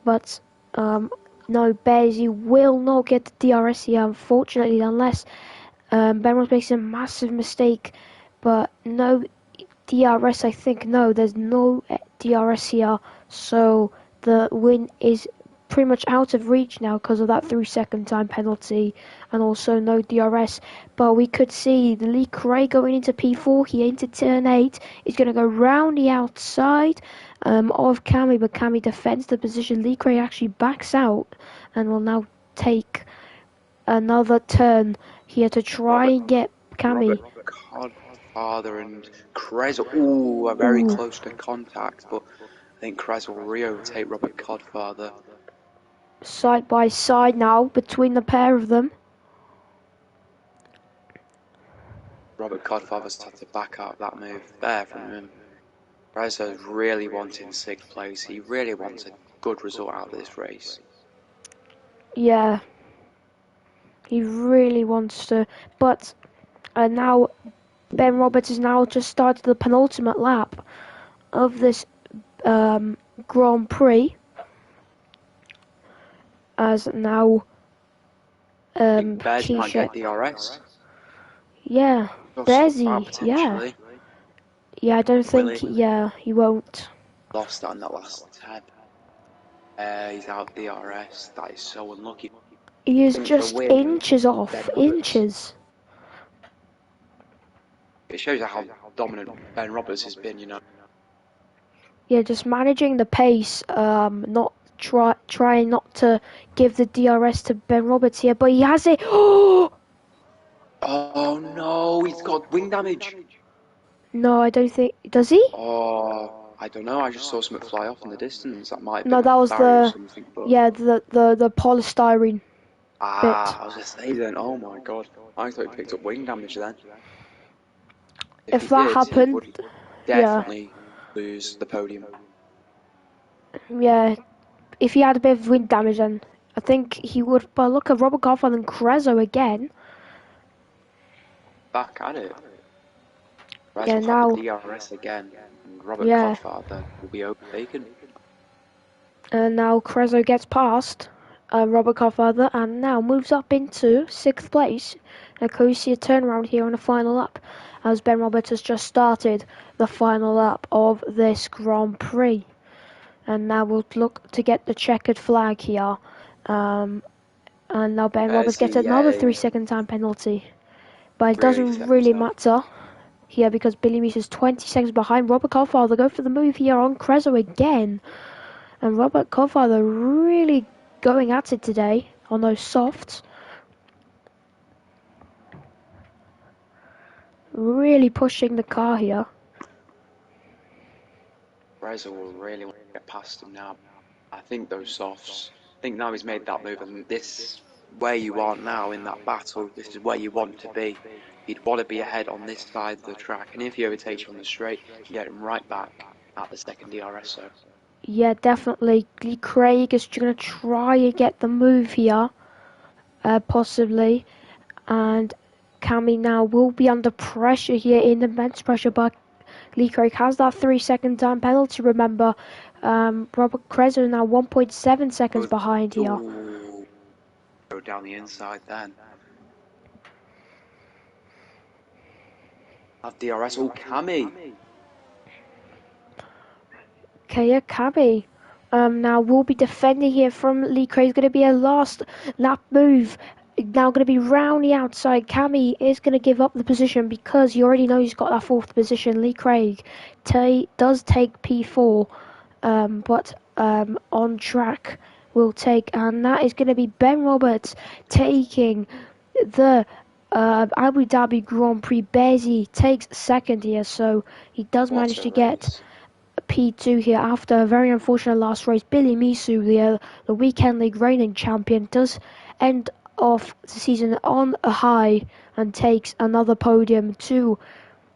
But no, Bearsy will not get the DRS here, unfortunately, unless Ben Roberts makes a massive mistake. But no DRS, I think. No, there's no DRS here. So the win is pretty much out of reach now because of that 3-second time penalty and also no DRS. But we could see the Lee Craig going into P4 here into turn 8. He's going to go round the outside of Cammy, but Cammy defends the position. Lee Craig actually backs out and will now take another turn here to try and get Cammy. Robert Godfather and Krez, are very close to contact, but I think Krez will re-overtake Robert Godfather. Side by side now between the pair of them. Robert Godfather's had to back out that move there from him. Krez is really wanting 6th place. He really wants a good result out of this race. Yeah. He really wants to, but now Ben Roberts has now just started the penultimate lap of this Grand Prix, as now Bears might get DRS. Yeah, Bezzy, yeah, I don't think, he won't. Lost on that last 10. He's out DRS. That is so unlucky. He is just inches off, inches. It shows how dominant Ben Roberts has been, you know. Yeah, just managing the pace, not trying not to give the DRS to Ben Roberts here, but he has it. Oh no, he's got wing damage. No, I don't think. Does he? Oh, I don't know. I just saw something fly off in the distance. That might have been No, that was the the polystyrene bit. I was just saying then. Oh my god, I thought he picked up wing damage then. If that happened, he would definitely lose the podium. Yeah, if he had a bit of wind damage, then I think he would. But look at Robert Godfather and Crezo again. Back at it. Yeah, now DRS again. And Robert Godfather will be overtaken. And now Crezo gets past Robert Godfather and now moves up into 6th place. And can we see a turnaround here on the final lap as Ben Roberts has just started the final lap of this Grand Prix. And now we'll look to get the checkered flag here. And now Ben Roberts gets another 3-second time penalty. But it doesn't really matter here because Billy Meese is 20 seconds behind. Robert Godfather go for the move here on Crezo again. And Robert Godfather really going at it today on those softs. Really pushing the car here. Reza will really want to get past him now. I think those softs. I think now he's made that move, and this where you are now in that battle. This is where you want to be. You'd want to be ahead on this side of the track, and if he overtakes you on the straight, you get him right back at the second DRS. So. Yeah, definitely. Lee Craig is going to try and get the move here, possibly, and Cammy now will be under pressure here, in immense pressure, but Lee Craig has that 3-second time penalty, remember. Robert Crezo now 1.7 seconds behind here. Go down the inside then. Have DRS, Cammy. Okay, yeah, Cammy. Now we'll be defending here from Lee Craig. It's going to be a last lap move. Now going to be round the outside. Cammy is going to give up the position because you already know he's got that 4th position. Lee Craig does take P4, but on track will take, and that is going to be Ben Roberts taking the Abu Dhabi Grand Prix. Bezzy takes 2nd here, so he does manage to get P2 here after a very unfortunate last race. Billy Misu, the Weekend League reigning champion, does end off the season on a high and takes another podium to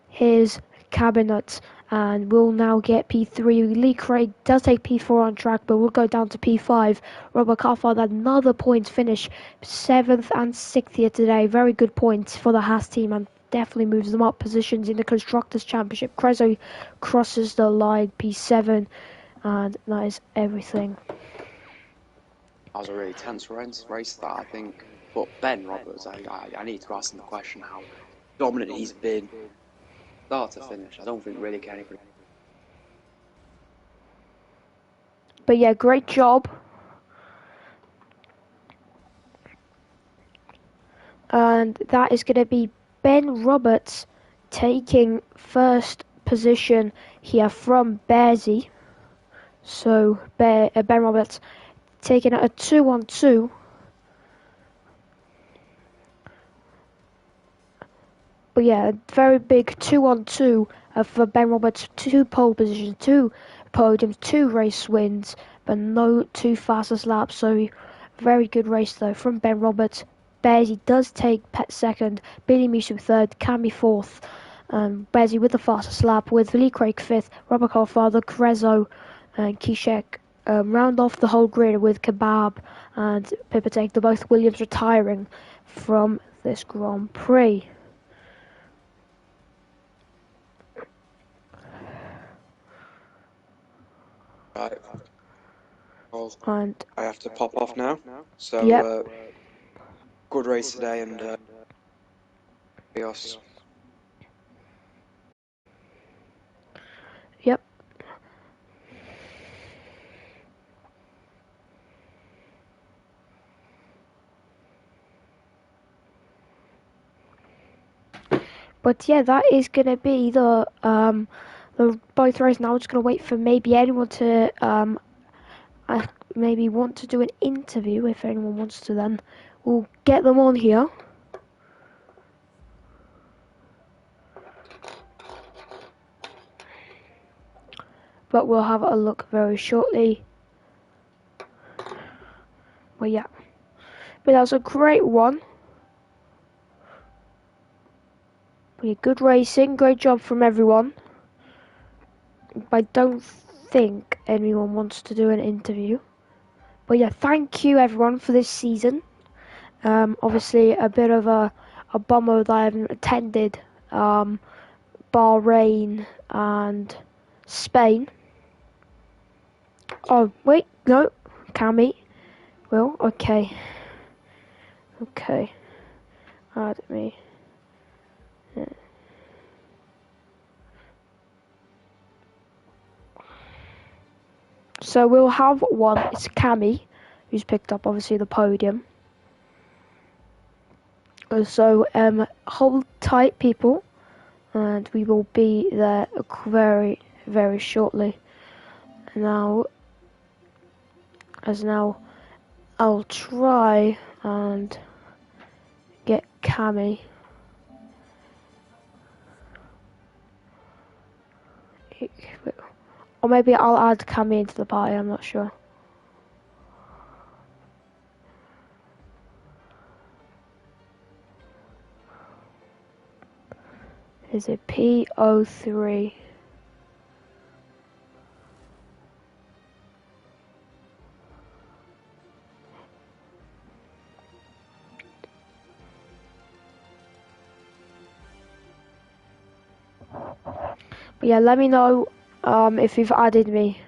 his cabinet and will now get P3. Lee Craig does take P4 on track, but will go down to P5. Robert Godfather, another points finish, 7th and 6th here today. Very good points for the Haas team and definitely moves them up positions in the Constructors' Championship. Crezo crosses the line, P7, and that is everything. That was a really tense race that, I think. But Ben Roberts, I need to ask him the question how dominant he's been start to finish. I don't think really can anybody. But yeah, great job and that is going to be Ben Roberts taking first position here from Bearsy. So Ben Roberts taking a 2-on-2. But yeah, a very big 2-on-2 for Ben Roberts. 2 pole positions, 2 podiums, 2 race wins, but no 2 fastest laps. So very good race though from Ben Roberts. Bearsy does take second, Billy Misu third, Cammy fourth. Bearsy with the fastest lap, with Lee Craig fifth, Robert Colfather, Crezo, and Kishek round off the whole grid with Kebab and Pipatek. They're both Williams retiring from this Grand Prix. Right. Well, And I have to pop off now. So, yep. Good race today, and chaos. Yep. But yeah, that is gonna be the both races. Now we're just gonna wait for maybe anyone to maybe want to do an interview. If anyone wants to, then we'll get them on here. But we'll have a look very shortly. Well, yeah. But that was a great one. But yeah, good racing, great job from everyone. But I don't think anyone wants to do an interview. But yeah, thank you everyone for this season. Obviously a bit of a bummer that I haven't attended Bahrain and Spain. Oh wait, no, Cammy. Well, okay. Add me. Yeah. So we'll have one. It's Cammy, who's picked up obviously the podium. So hold tight, people, and we will be there very, very shortly. Now, I'll try and get Cammy. Or maybe I'll add Cammy into the party, I'm not sure. Is it P03? But yeah, let me know if you've added me.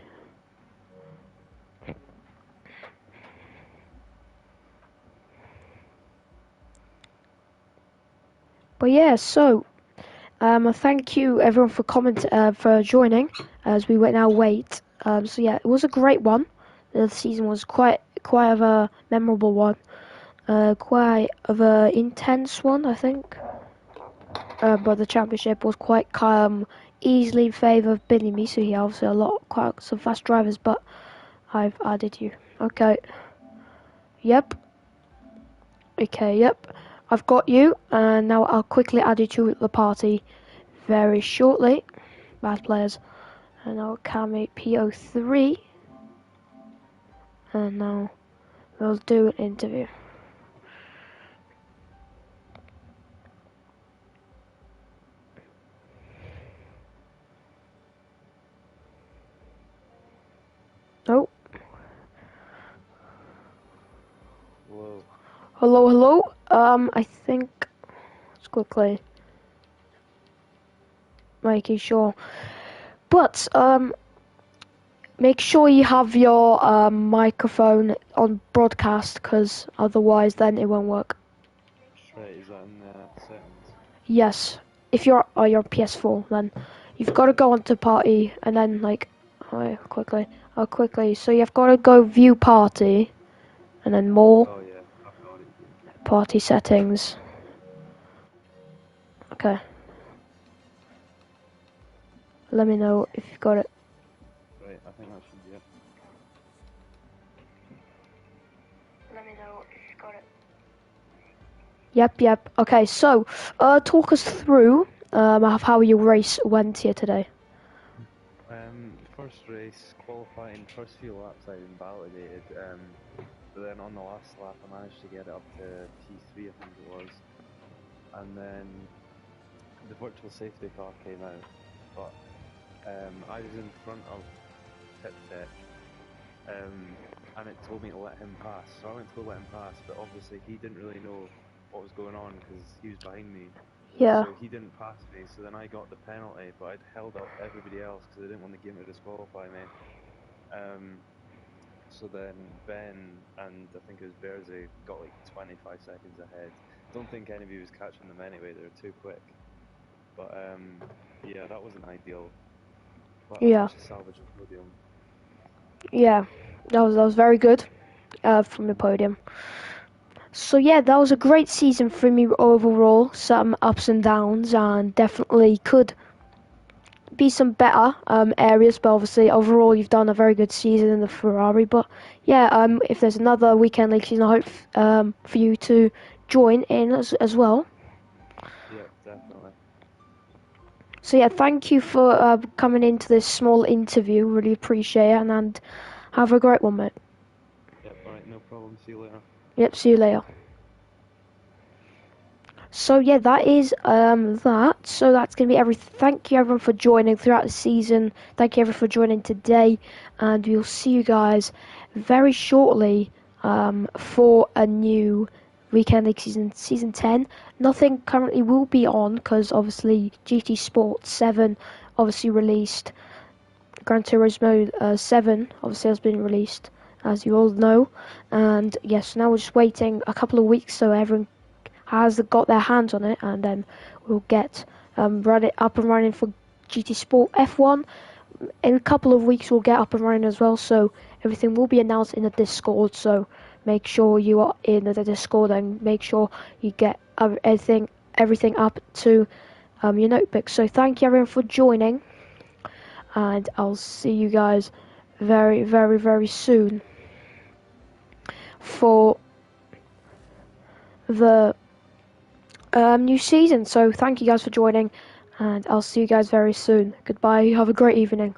But yeah, so thank you everyone for joining as we now wait. So yeah, it was a great one. The season was quite of a memorable one, quite of a intense one, I think. But the championship was quite easily in favour of Billy Misu here. Obviously, quite some fast drivers, but I've added you. Okay. Yep. Okay. Yep. I've got you, and now I'll quickly add you to the party very shortly. Bad players. And now Cammy PO3. And now we'll do an interview. Oh. Whoa. Hello. I think let's quickly making sure. But make sure you have your microphone on broadcast, because otherwise then it won't work. Right, is that in the settings? Yes, if you're on your PS4, then you've got to go onto party and then quickly. So you've got to go view party, and then more Oh yeah, I've got it. party settings. Okay. Let me know if you've got it. Right, I think that should be it. Let me know if you've got it. Yep. Okay, so talk us through of how your race went here today. First race, qualifying, first few laps I invalidated, but then on the last lap I managed to get it up to P3 I think it was, and then the virtual safety car came out, but I was in front of Pit Tech, and it told me to let him pass, so I went to go let him pass, but obviously he didn't really know what was going on because he was behind me. Yeah. So he didn't pass me, so then I got the penalty, but I'd held up everybody else because I didn't want the game to disqualify me. So then Ben and I think it was Bearsy got like 25 seconds ahead. Don't think anybody was catching them anyway, they were too quick. But yeah, that wasn't ideal. But I Yeah. managed to salvage a podium. Yeah, that was very good from the podium. So yeah, that was a great season for me overall. Some ups and downs, and definitely could be some better areas. But obviously, overall, you've done a very good season in the Ferrari. But yeah, if there's another weekend league season, I hope for you to join in as well. Yeah, definitely. So yeah, thank you for coming into this small interview. Really appreciate it, and have a great one, mate. Yep, alright, no problem. See you later. Yep, see you later. So yeah, that is that. So that's gonna be everything. Thank you everyone for joining throughout the season. Thank you everyone for joining today, and we'll see you guys very shortly for a new Weekend League season 10. Nothing currently will be on because obviously GT Sport 7 obviously released. Gran Turismo 7 obviously has been released, as you all know, and yes, now we're just waiting a couple of weeks so everyone has got their hands on it, and then we'll get run it up and running for GT Sport F1. In a couple of weeks we'll get up and running as well, so everything will be announced in the Discord, so make sure you are in the Discord and make sure you get everything up to your notebook. So thank you everyone for joining, and I'll see you guys very, very, very soon for the new season. So thank you guys for joining, and I'll see you guys very soon. Goodbye. Have a great evening.